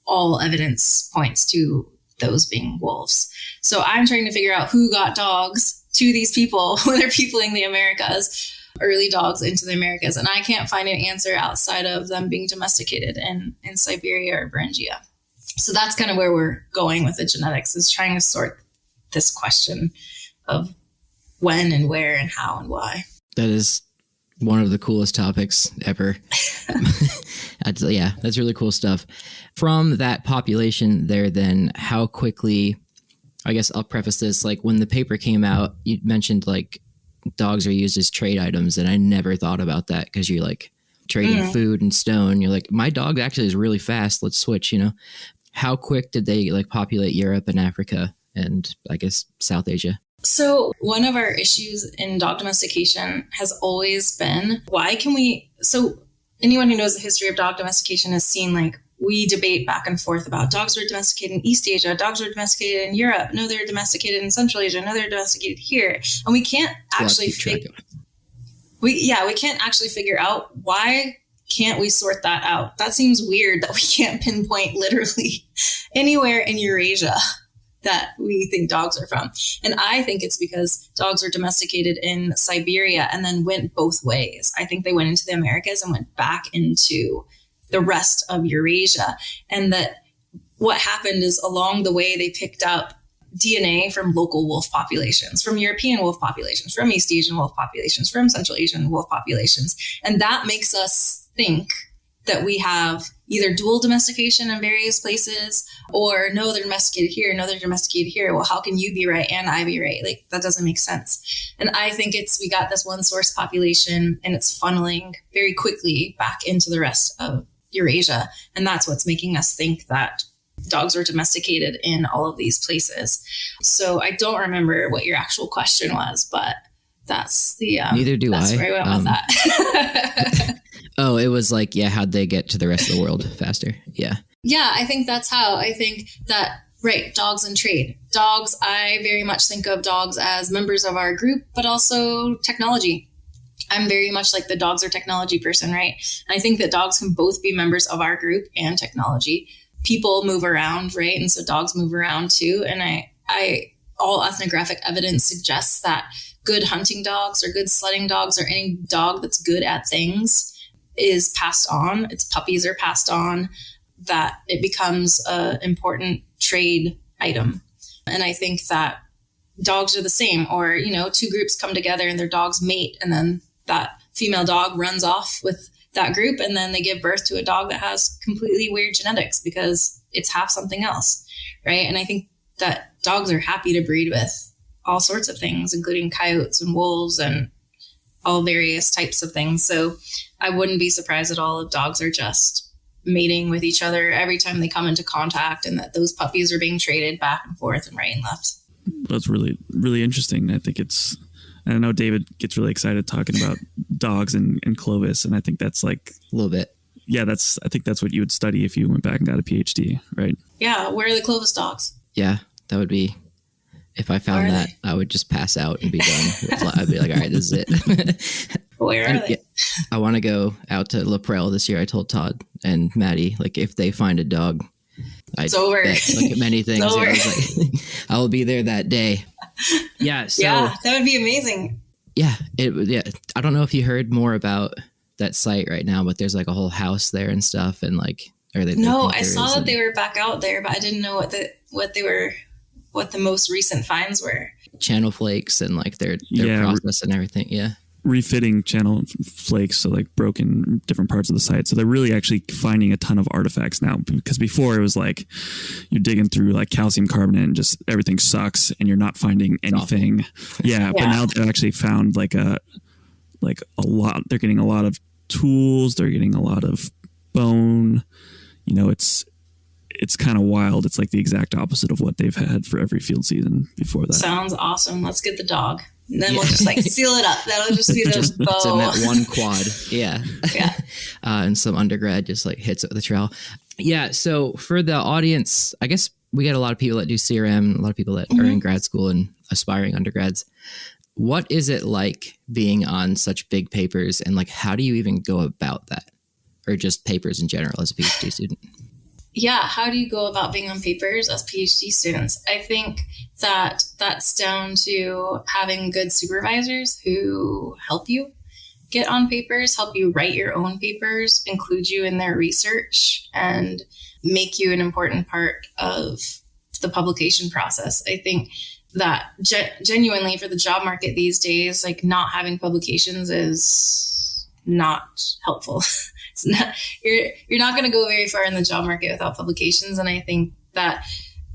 all evidence points to those being wolves. So I'm trying to figure out who got dogs to these people when they're peopling the Americas, early dogs into the Americas. And I can't find an answer outside of them being domesticated in Siberia or Beringia. So that's kind of where we're going with the genetics, is trying to sort this question of when and where and how and why. That is one of the coolest topics ever. Yeah, that's really cool stuff. From that population there, then, how quickly, I guess I'll preface this, when the paper came out, you mentioned dogs are used as trade items. And I never thought about that, because you're trading food and stone. You're my dog actually is really fast. Let's switch, How quick did they populate Europe and Africa and I guess South Asia? So one of our issues in dog domestication has always been, so anyone who knows the history of dog domestication has seen, we debate back and forth about dogs were domesticated in East Asia, dogs were domesticated in Europe, no, they're domesticated in Central Asia, no, they're domesticated here. And we can't actually we can't actually figure out, why can't we sort that out? That seems weird that we can't pinpoint literally anywhere in Eurasia that we think dogs are from. And I think it's because dogs were domesticated in Siberia and then went both ways. I think they went into the Americas and went back into the rest of Eurasia. And that what happened is, along the way, they picked up DNA from local wolf populations, from European wolf populations, from East Asian wolf populations, from Central Asian wolf populations. And that makes us think that we have either dual domestication in various places, or no, they're domesticated here, no, they're domesticated here. Well, how can you be right and I be right? That doesn't make sense. And I think we got this one source population and it's funneling very quickly back into the rest of Eurasia. And that's what's making us think that dogs were domesticated in all of these places. So I don't remember what your actual question was, but that's the neither do that's I. Where I went with that. Oh, it was how'd they get to the rest of the world faster? Yeah. Yeah, I think that's how. I think that, right, dogs and trade. Dogs, I very much think of dogs as members of our group, but also technology. I'm very much the dogs are technology person, right? And I think that dogs can both be members of our group and technology. People move around, right? And so dogs move around too. And all ethnographic evidence suggests that good hunting dogs or good sledding dogs or any dog that's good at things is passed on. Its puppies are passed on, that it becomes an important trade item. And I think that dogs are the same, or, two groups come together and their dogs mate, and then that female dog runs off with that group, and then they give birth to a dog that has completely weird genetics because it's half something else, right? And I think that dogs are happy to breed with all sorts of things, including coyotes and wolves and all various types of things. So I wouldn't be surprised at all if dogs are just mating with each other every time they come into contact, and that those puppies are being traded back and forth and right and left. That's really, really interesting. I think it's And I know David gets really excited talking about dogs and Clovis, and I think that's like A little bit. Yeah, I think that's what you would study if you went back and got a PhD, right? Yeah, where are the Clovis dogs? Yeah, that would be, if I found that, I would just pass out and be done. I'd be like, all right, this is it. Where are they? Yeah, I want to go out to La Prairie this year. I told Todd and Maddie, like, if they find a dog, it's over. Like many things. It's over. I was like, I will be there that day. Yeah. So, yeah, that would be amazing. Yeah. I don't know if you heard more about that site right now, but there's like a whole house there and stuff. And like, no, I saw that they were back out there, but I didn't know what the most recent finds were. Channel flakes and like their process and everything. Yeah. Refitting channel flakes, so like broken different parts of the site. So they're really actually finding a ton of artifacts now, because before it was like you're digging through like calcium carbonate and just everything sucks and you're not finding anything. Yeah, but now they've actually found like a lot. They're getting a lot of tools. They're getting a lot of bone. You know, it's kind of wild. It's like the exact opposite of what they've had for every field season before that. Sounds awesome. Let's get the dog. And then we'll just like seal it up. That'll just be the bow. It's in that one quad. Yeah. Yeah. And some undergrad just like hits it with a trowel. Yeah. So for the audience, I guess we get a lot of people that do CRM, a lot of people that are in grad school and aspiring undergrads. What is it like being on such big papers, and like, how do you even go about that, or just papers in general as a PhD student? Yeah. How do you go about being on papers as PhD students? I think that's down to having good supervisors who help you get on papers, help you write your own papers, include you in their research, and make you an important part of the publication process. I think that genuinely for the job market these days, like not having publications is not helpful. It's not, you're not going to go very far in the job market without publications. And I think that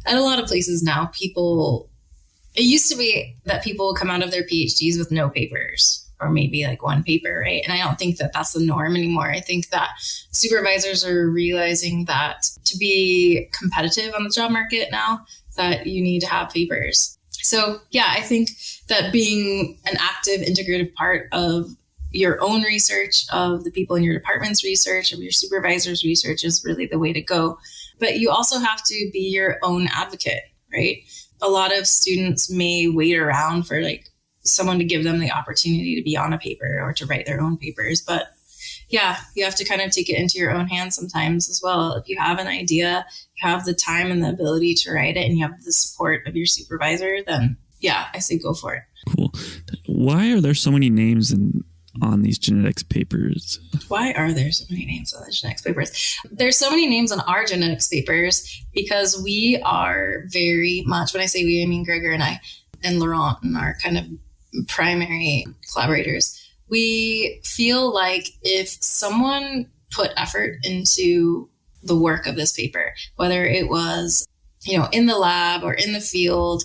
at a lot of places now, it used to be that people would come out of their PhDs with no papers, or maybe like one paper, right? And I don't think that that's the norm anymore. I think that supervisors are realizing that to be competitive on the job market now, that you need to have papers. So yeah, I think that being an active, integrative part of your own research, of the people in your department's research, of your supervisor's research is really the way to go. But you also have to be your own advocate, right? A lot of students may wait around for like someone to give them the opportunity to be on a paper or to write their own papers. But yeah, you have to kind of take it into your own hands sometimes as well. If you have an idea, you have the time and the ability to write it, and you have the support of your supervisor, then yeah, I say go for it. Cool. Why are there so many names on these genetics papers? Why are there so many names on the genetics papers? There's so many names on our genetics papers because we are very much, when I say we, I mean Gregor and I and Laurent and our kind of primary collaborators. We feel like if someone put effort into the work of this paper, whether it was, in the lab or in the field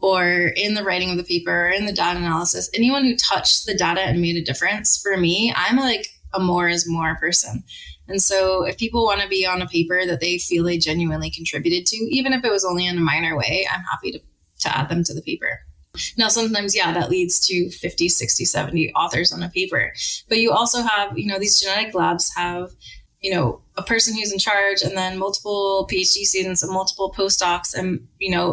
or in the writing of the paper or in the data analysis, anyone who touched the data and made a difference, for me, I'm like a more is more person. And so if people want to be on a paper that they feel they genuinely contributed to, even if it was only in a minor way, I'm happy to add them to the paper. Now, sometimes, that leads to 50, 60, 70 authors on a paper. But you also have, these genetic labs have, a person who's in charge, and then multiple PhD students and multiple postdocs and,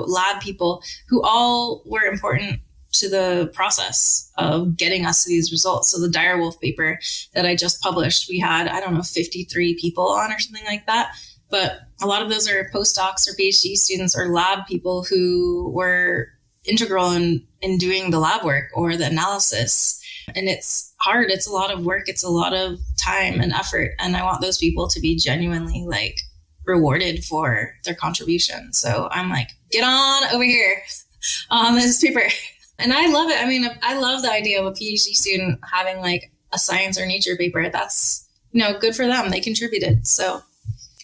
lab people who all were important to the process of getting us to these results. So the Direwolf paper that I just published, we had, 53 people on or something like that. But a lot of those are postdocs or PhD students or lab people who were integral in doing the lab work or the analysis. And it's hard. It's a lot of work. It's a lot of time and effort. And I want those people to be genuinely like rewarded for their contribution. So I'm like, get on over here on this paper. And I love it. I mean, I love the idea of a PhD student having like a science or nature paper. That's, good for them. They contributed. So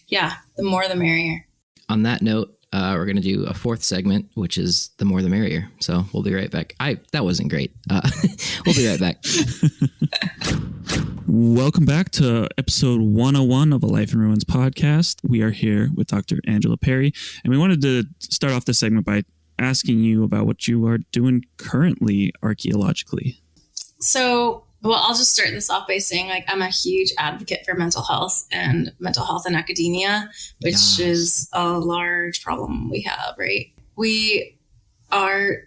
yeah, the more the merrier. On that note, we're going to do a fourth segment, which is the more the merrier. So we'll be right back. That wasn't great. We'll be right back. Welcome back to episode 101 of A Life in Ruins podcast. We are here with Dr. Angela Perri, and we wanted to start off this segment by asking you about what you are doing currently archaeologically. So, well, I'll just start this off by saying, like, I'm a huge advocate for mental health and mental health in academia, which is a large problem we have, right? We are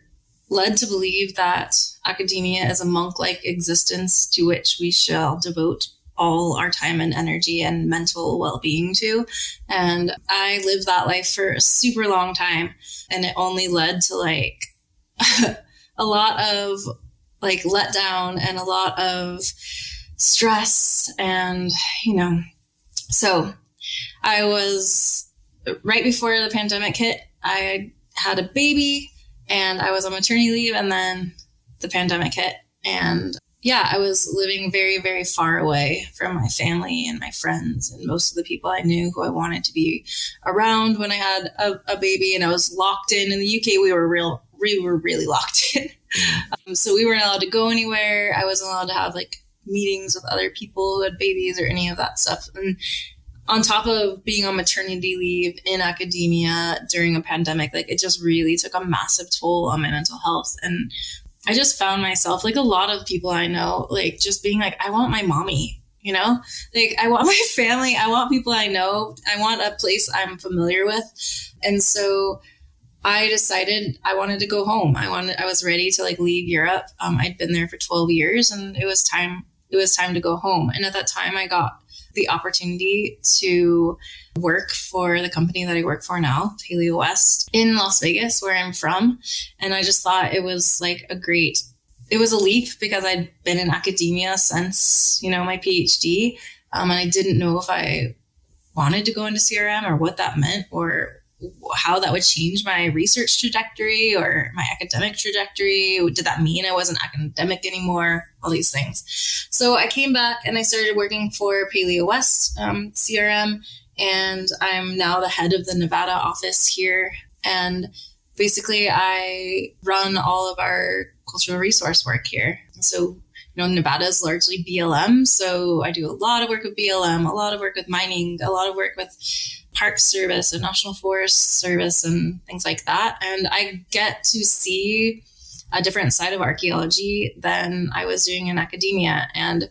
led to believe that academia is a monk-like existence to which we shall devote all our time and energy and mental well-being to. And I lived that life for a super long time, and it only led to like a lot of like letdown and a lot of stress. And, so I was right before the pandemic hit, I had a baby and I was on maternity leave, and then the pandemic hit. And yeah, I was living very, very far away from my family and my friends and most of the people I knew who I wanted to be around when I had a baby. And I was locked in the UK. We were really locked in. So we weren't allowed to go anywhere. I wasn't allowed to have like meetings with other people who had babies or any of that stuff. And on top of being on maternity leave in academia during a pandemic, like it just really took a massive toll on my mental health. And I just found myself, like a lot of people I know, like just being like, I want my mommy, like I want my family. I want people I know. I want a place I'm familiar with. And so I decided I wanted to go home. I was ready to like leave Europe. I'd been there for 12 years and it was time to go home. And at that time I got the opportunity to work for the company that I work for now, Paleo West, in Las Vegas, where I'm from. And I just thought it was like it was a leap because I'd been in academia since, my PhD. And I didn't know if I wanted to go into CRM or what that meant or how that would change my research trajectory or my academic trajectory. Did that mean I wasn't academic anymore? All these things. So I came back and I started working for Paleo West CRM, and I'm now the head of the Nevada office here. And basically I run all of our cultural resource work here. So, Nevada is largely BLM. So I do a lot of work with BLM, a lot of work with mining, a lot of work with Park Service and National Forest Service and things like that. And I get to see a different side of archaeology than I was doing in academia. And,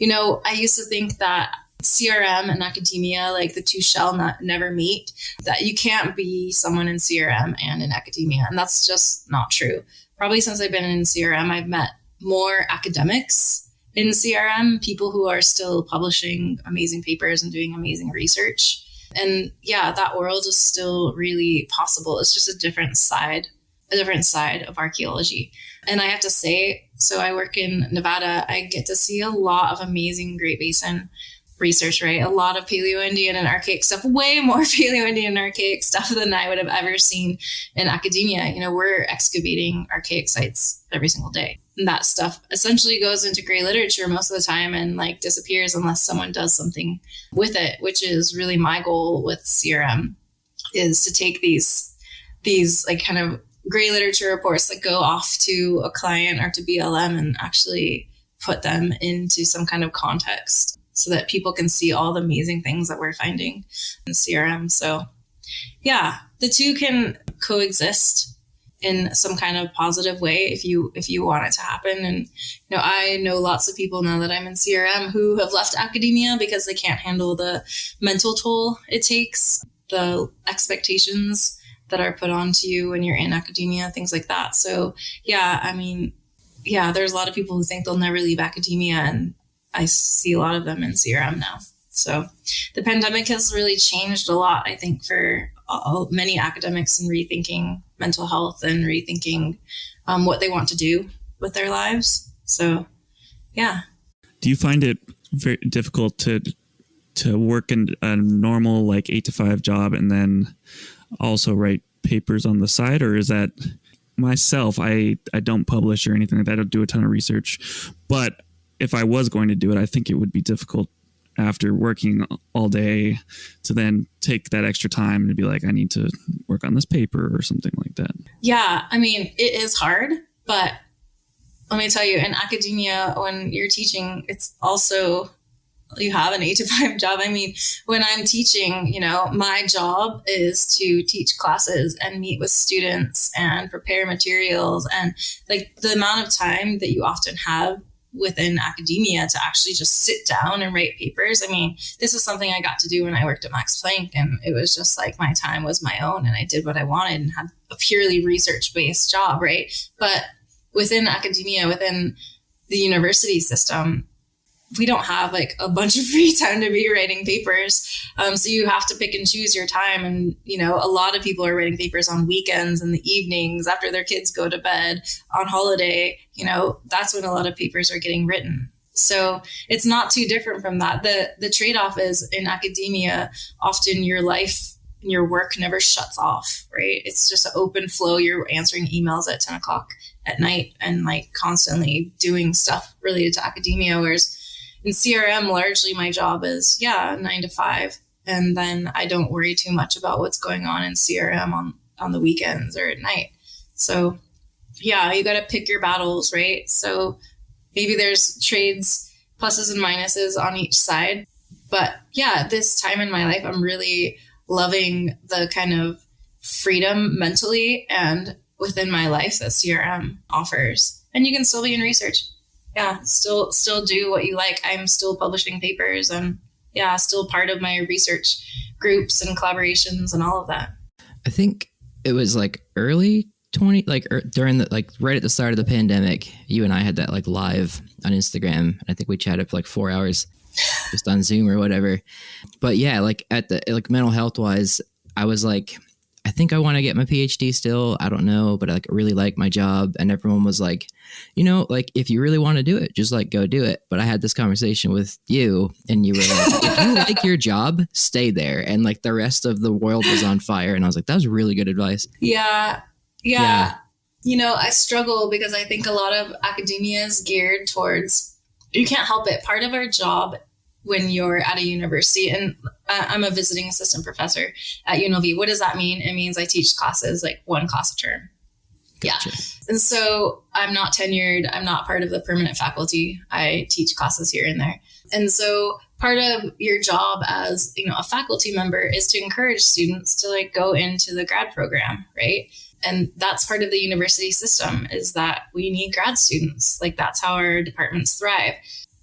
I used to think that CRM and academia, like the two shall never meet, that you can't be someone in CRM and in academia. And that's just not true. Probably since I've been in CRM, I've met more academics in CRM, people who are still publishing amazing papers and doing amazing research. And yeah, that world is still really possible. It's just a different side of archaeology. And I have to say, so I work in Nevada, I get to see a lot of amazing Great Basin research, right? A lot of Paleo-Indian and archaic stuff, way more Paleo-Indian and archaic stuff than I would have ever seen in academia. We're excavating archaic sites every single day. And that stuff essentially goes into gray literature most of the time and like disappears unless someone does something with it, which is really my goal with CRM, is to take these like kind of gray literature reports that go off to a client or to BLM and actually put them into some kind of context so that people can see all the amazing things that we're finding in CRM. So yeah, the two can coexist in some kind of positive way if you want it to happen. And I know lots of people now that I'm in CRM who have left academia because they can't handle the mental toll it takes, the expectations that are put onto you when you're in academia, things like that. So yeah, there's a lot of people who think they'll never leave academia, and I see a lot of them in CRM now. So the pandemic has really changed a lot, I think, for many academics in rethinking mental health and rethinking what they want to do with their lives. So, yeah. Do you find it very difficult to work in a normal like 8 to 5 job and then also write papers on the side? Or is that myself? I don't publish or anything like that. I don't do a ton of research, but if I was going to do it, I think it would be difficult after working all day to then take that extra time to be like, I need to work on this paper or something like that. Yeah, it is hard, but let me tell you, in academia, when you're teaching, it's also you have an 8 to 5 job. I mean, when I'm teaching, my job is to teach classes and meet with students and prepare materials, and like the amount of time that you often have within academia to actually just sit down and write papers. I mean, this is something I got to do when I worked at Max Planck, and it was just like my time was my own and I did what I wanted and had a purely research-based job, right? But within academia, within the university system, we don't have like a bunch of free time to be writing papers. So you have to pick and choose your time. And, a lot of people are writing papers on weekends and the evenings after their kids go to bed on holiday. That's when a lot of papers are getting written. So it's not too different from that. The trade-off is in academia, often your life and your work never shuts off, right? It's just an open flow. You're answering emails at 10 o'clock at night and like constantly doing stuff related to academia. Whereas in CRM, largely my job is 9 to 5. And then I don't worry too much about what's going on in CRM on the weekends or at night. So you got to pick your battles, right? So maybe there's trades, pluses and minuses on each side. But this time in my life, I'm really loving the kind of freedom mentally and within my life that CRM offers. And you can still be in research. Still do what you like. I'm still publishing papers and still part of my research groups and collaborations and all of that. I think it was like early 20, during the, right at the start of the pandemic, you and I had that like live on Instagram. I think we chatted for like 4 hours just on Zoom or whatever. But at the, mental health wise, I was like, I think I want to get my PhD still. I don't know, but I really like my job. And everyone was like, if you really want to do it, just go do it. But I had this conversation with you and you were like, if you like your job, stay there. And the rest of the world was on fire. And I was like, that was really good advice. Yeah. I struggle because I think a lot of academia is geared towards, you can't help it. Part of our job when you're at a university, and I'm a visiting assistant professor at UNLV. What does that mean? It means I teach classes, like one class a term. Gotcha. Yeah. And so I'm not tenured. I'm not part of the permanent faculty. I teach classes here and there. And so part of your job as, a faculty member is to encourage students to go into the grad program, right? And that's part of the university system, is that we need grad students. That's how our departments thrive.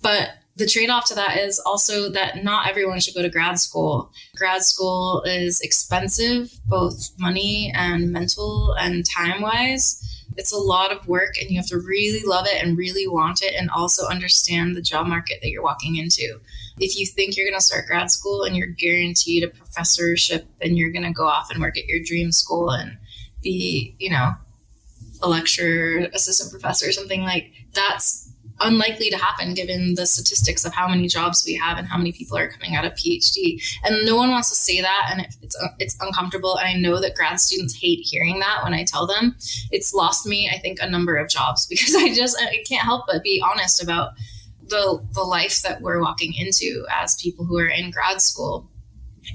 But the trade-off to that is also that not everyone should go to grad school. Grad school is expensive, both money and mental and time-wise. It's a lot of work, and you have to really love it and really want it, and also understand the job market that you're walking into. If you think you're going to start grad school and you're guaranteed a professorship and you're going to go off and work at your dream school and be, a lecturer, assistant professor, or something that's unlikely to happen given the statistics of how many jobs we have and how many people are coming out of PhD. And no one wants to say that, and it's uncomfortable. And I know that grad students hate hearing that when I tell them. It's lost me, I think, a number of jobs because I can't help but be honest about the life that we're walking into as people who are in grad school.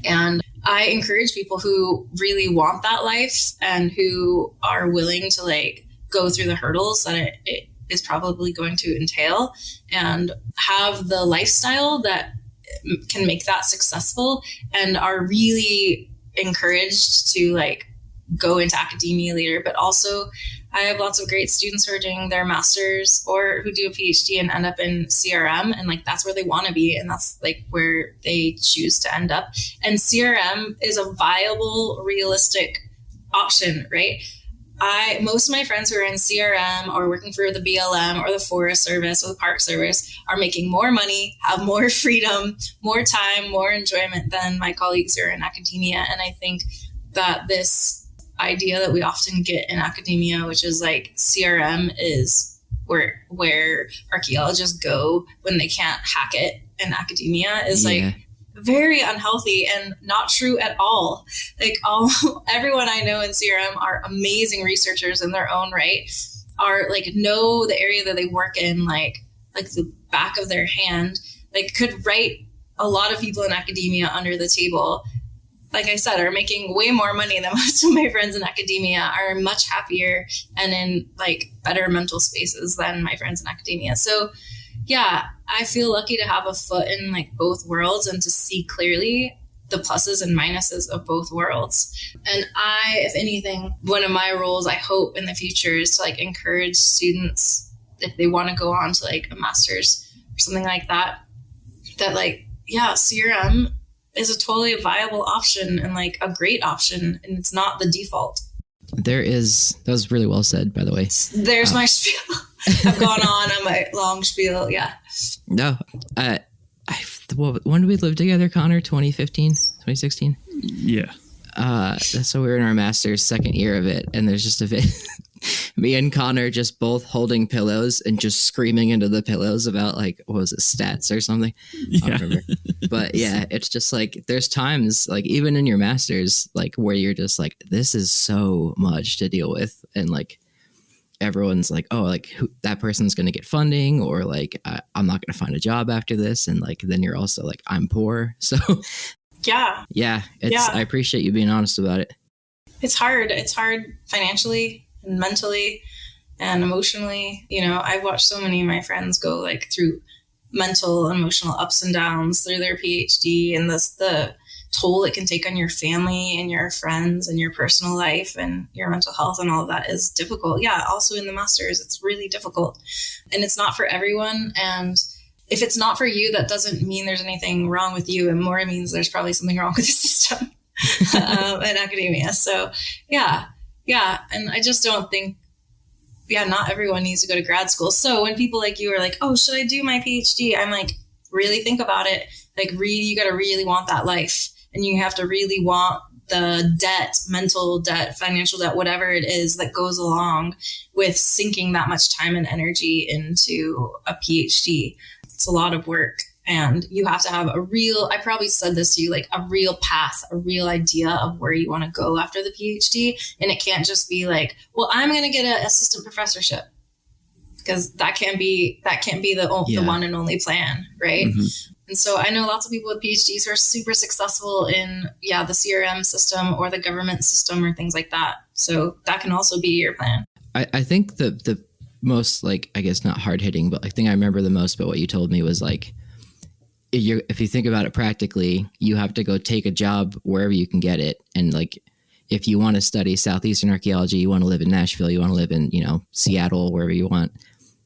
And I encourage people who really want that life and who are willing to go through the hurdles that it is probably going to entail and have the lifestyle that can make that successful, and are really encouraged to go into academia later. But also I have lots of great students who are doing their masters or who do a PhD and end up in CRM, and that's where they want to be, and that's where they choose to end up. And CRM is a viable, realistic option, right? Most of my friends who are in CRM or working for the BLM or the Forest Service or the Park Service are making more money, have more freedom, more time, more enjoyment than my colleagues who are in academia. And I think that this idea that we often get in academia, which is CRM is where archaeologists go when they can't hack it in academia, is very unhealthy and not true at all. Everyone I know in CRM are amazing researchers in their own right, are know the area that they work in like the back of their hand, could write a lot of people in academia under the table. Like I said, are making way more money than most of my friends in academia, are much happier and in better mental spaces than my friends in academia. So yeah, I feel lucky to have a foot in like both worlds and to see clearly the pluses and minuses of both worlds. And if anything, one of my roles I hope in the future is to like encourage students, if they want to go on to like a master's or something like that, that like, yeah, CRM is a totally viable option and like a great option, and it's not the default. That was really well said, by the way. There's my spiel. I've gone on my long spiel. Yeah. No, when did we live together, Connor? 2015, 2016? Yeah. So we were in our master's second year of it, and there's just a bit me and Connor just both holding pillows and just screaming into the pillows about like, what was it, stats or something? Yeah. I don't remember. But yeah, it's just like there's times like even in your master's like where you're just like, this is so much to deal with, and like everyone's like, oh, like that person's going to get funding, or like I'm not going to find a job after this, and like then you're also like, I'm poor, so yeah, I appreciate you being honest about it. It's hard financially and mentally and emotionally. You know, I've watched so many of my friends go like through mental and emotional ups and downs through their PhD, and the toll it can take on your family and your friends and your personal life and your mental health and all of that is difficult. Yeah, also in the master's, it's really difficult, and it's not for everyone. And if it's not for you, that doesn't mean there's anything wrong with you. It more means there's probably something wrong with the system in academia. So yeah. And I just don't think, not everyone needs to go to grad school. So when people like you are like, oh, should I do my PhD? I'm like, really think about it. Like really, you got to really want that life. And you have to really want the debt, mental debt, financial debt, whatever it is that goes along with sinking that much time and energy into a PhD. It's a lot of work, and you have to have I probably said this to you, like a real path, a real idea of where you want to go after the PhD. And it can't just be like, well, I'm going to get an assistant professorship, because that can't be the one and only plan. Right. Mm-hmm. And so I know lots of people with PhDs who are super successful in, the CRM system or the government system or things like that. So that can also be your plan. I think the most, like, I guess not hard hitting, but I think I remember the most about what you told me was like, if you think about it practically, you have to go take a job wherever you can get it. And like, if you want to study Southeastern archaeology, you want to live in Nashville, you want to live in, Seattle, wherever you want,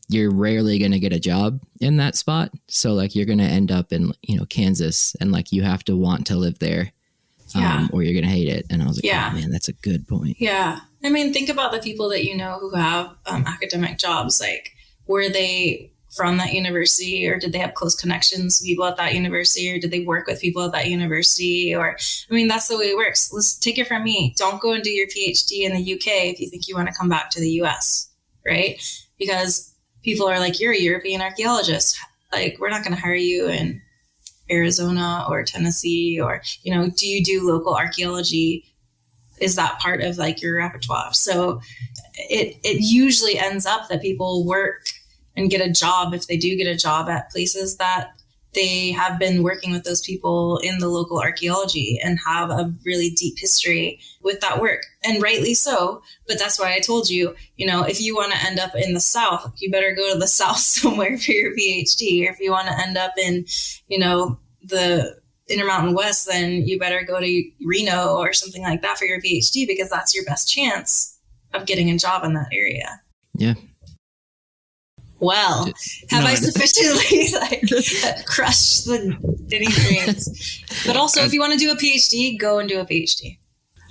you're rarely going to get a job in that spot. So like you're going to end up in, Kansas, and like you have to want to live there or you're going to hate it. And I was like, oh man, that's a good point. Yeah. I mean, think about the people that you know who have academic jobs. Like, were they from that university, or did they have close connections to people at that university, or did they work with people at that university? Or, I mean, that's the way it works. Let's take it from me. Don't go and do your PhD in the UK if you think you want to come back to the US, right? Because people are like, you're a European archaeologist. Like, we're not going to hire you in Arizona or Tennessee, or, do you do local archaeology? Is that part of like your repertoire? So it usually ends up that people work and get a job, if they do get a job, at places that they have been working with those people in the local archaeology and have a really deep history with that work. And rightly so. But that's why I told you, if you want to end up in the South, you better go to the South somewhere for your PhD. Or if you want to end up in, the Intermountain West, then you better go to Reno or something like that for your PhD, because that's your best chance of getting a job in that area. Yeah. Well, have I sufficiently crushed any dreams? But also, if you want to do a PhD, go and do a PhD.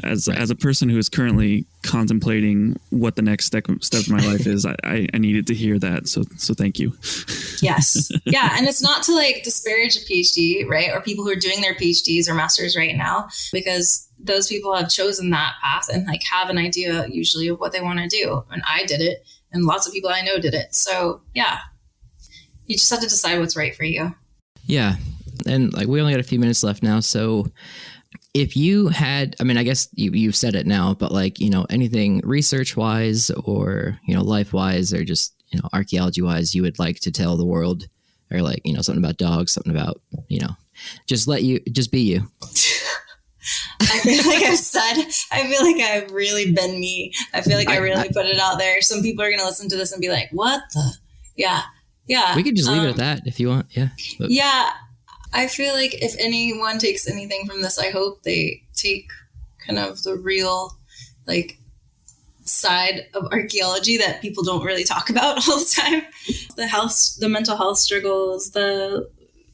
As a person who is currently contemplating what the next step of my life is, I needed to hear that. So thank you. Yes. Yeah. And it's not to like disparage a PhD, right? Or people who are doing their PhDs or masters right now, because those people have chosen that path and like have an idea usually of what they want to do. And I did it, and lots of people I know did it. So yeah, you just have to decide what's right for you. Yeah. And like, we only got a few minutes left now. So if you had, I mean, I guess you've said it now, but like, anything research wise or, life wise, or just, archaeology wise, you would like to tell the world, or like, something about dogs, something about, just be you. I feel like I've really been me. I feel like I really put it out there. Some people are going to listen to this and be like, what the? Yeah. Yeah. We could just leave it at that if you want. Yeah. But. Yeah. I feel like if anyone takes anything from this, I hope they take kind of the real, like, side of archaeology that people don't really talk about all the time. The mental health struggles, the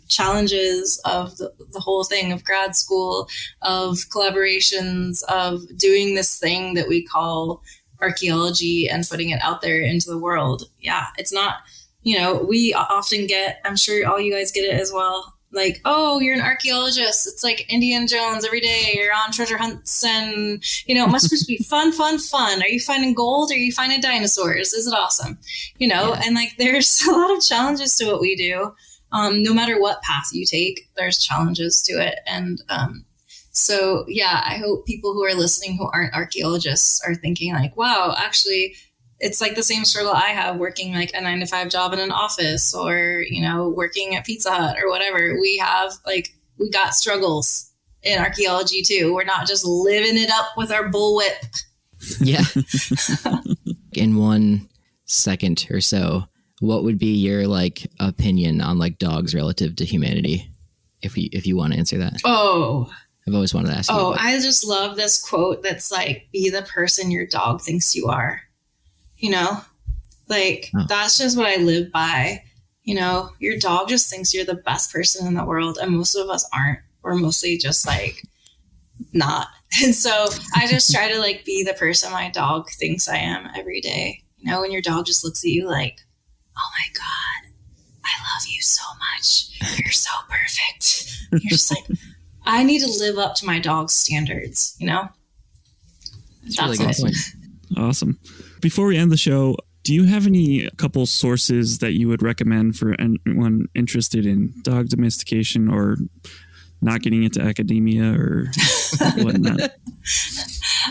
challenges of the whole thing of grad school, of collaborations, of doing this thing that we call archaeology and putting it out there into the world. Yeah, it's not, we often get, I'm sure all you guys get it as well, like, oh, you're an archaeologist. It's like Indiana Jones every day. You're on treasure hunts and, it must just be fun. Are you finding gold? Or are you finding dinosaurs? Is it awesome? Yeah. And like, there's a lot of challenges to what we do. No matter what path you take, there's challenges to it. And so, yeah, I hope people who are listening who aren't archaeologists are thinking like, wow, actually, it's like the same struggle I have working like a 9-to-5 job in an office or, working at Pizza Hut or whatever. We got struggles in archaeology too. We're not just living it up with our bullwhip. Yeah. In 1 second or so, what would be your like opinion on like dogs relative to humanity? If you want to answer that. Oh, I've always wanted to ask you. Oh, I just love this quote that's like, be the person your dog thinks you are. That's just what I live by. Your dog just thinks you're the best person in the world. And most of us aren't. We're mostly just like not. And so I just try to like be the person my dog thinks I am every day. When your dog just looks at you like, oh my God, I love you so much. You're so perfect. You're just like, I need to live up to my dog's standards, That's really good point. Awesome. Before we end the show, do you have any couple sources that you would recommend for anyone interested in dog domestication or not getting into academia or whatnot?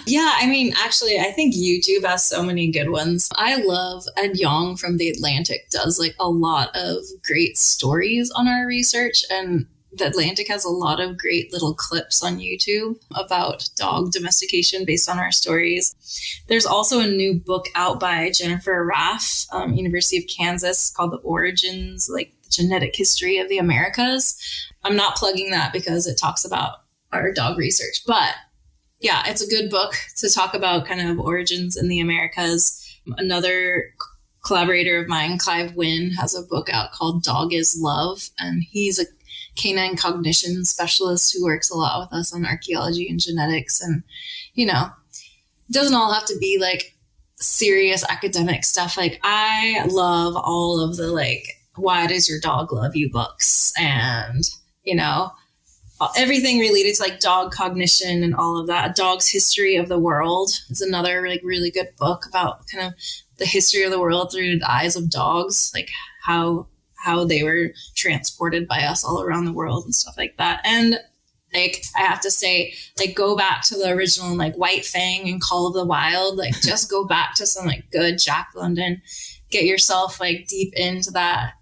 Yeah, actually, I think YouTube has so many good ones. I love Ed Yong from The Atlantic does like a lot of great stories on our research, and The Atlantic has a lot of great little clips on YouTube about dog domestication based on our stories. There's also a new book out by Jennifer Raff, University of Kansas, called The Origins, like the Genetic History of the Americas. I'm not plugging that because it talks about our dog research, but yeah, it's a good book to talk about kind of origins in the Americas. Another collaborator of mine, Clive Wynn, has a book out called Dog is Love, and he's a canine cognition specialist who works a lot with us on archaeology and genetics. And, it doesn't all have to be like serious academic stuff. Like I love all of the like, why does your dog love you books? And, everything related to like dog cognition and all of that. A Dog's History of the World is another like really good book about kind of the history of the world through the eyes of dogs, like how they were transported by us all around the world and stuff like that. And like, I have to say, like, go back to the original, like White Fang and Call of the Wild, like just go back to some like good Jack London, get yourself like deep into that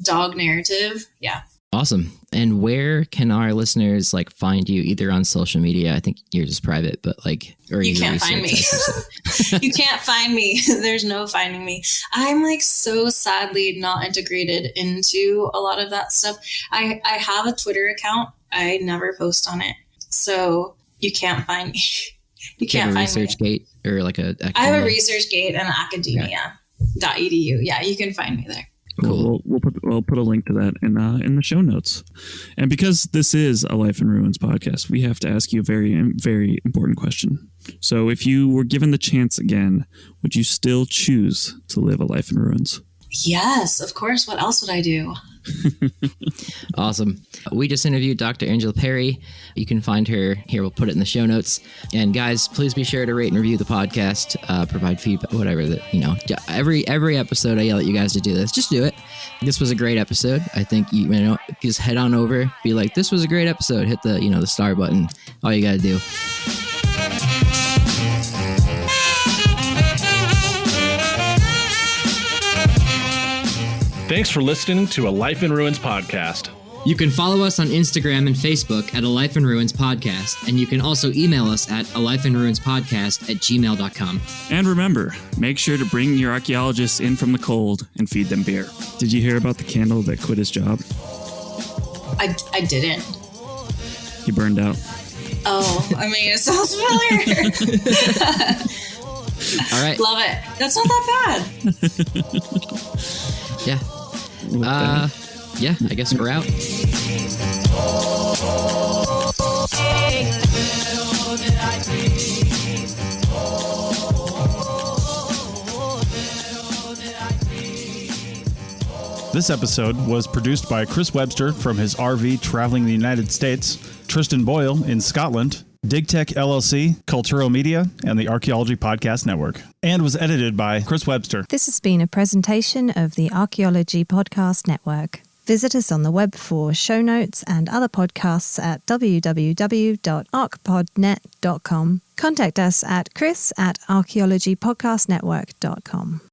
dog narrative. Yeah. Awesome. And where can our listeners like find you either on social media? I think yours is private, but like, or you can't find me. You can't find me. There's no finding me. I'm like so sadly not integrated into a lot of that stuff. I have a Twitter account. I never post on it. So you can't find me. You can't find me. ResearchGate or like a I have a ResearchGate and academia.edu. Yeah, you can find me there. Cool. We'll put a link to that in the show notes. And because this is a Life in Ruins podcast, we have to ask you a very, very important question. So if you were given the chance again, would you still choose to live a life in ruins? Yes, of course. What else would I do? Awesome. We just interviewed Dr. Angela Perri. You can find her here. We'll put it in the show notes. And guys, please be sure to rate and review the podcast, provide feedback, whatever that, every episode I yell at you guys to do this. Just do it. This was a great episode. I think just head on over, be like, this was a great episode. Hit the, the star button. All you got to do. Thanks for listening to a Life in Ruins podcast. You can follow us on Instagram and Facebook at A Life in Ruins Podcast, and you can also email us at alifeinruinspodcast@gmail.com. And remember, make sure to bring your archaeologists in from the cold and feed them beer. Did you hear about the candle that quit his job? I didn't. He burned out. Oh, I mean, it sounds familiar. All right. Love it. That's not that bad. Yeah. Yeah, I guess we're out. This episode was produced by Chris Webster from his RV traveling the United States, Tristan Boyle in Scotland, DigTech LLC, Culturo Media, and the Archaeology Podcast Network, and was edited by Chris Webster. This has been a presentation of the Archaeology Podcast Network. Visit us on the web for show notes and other podcasts at www.archpodnet.com. Contact us at chris@archaeologypodcastnetwork.com.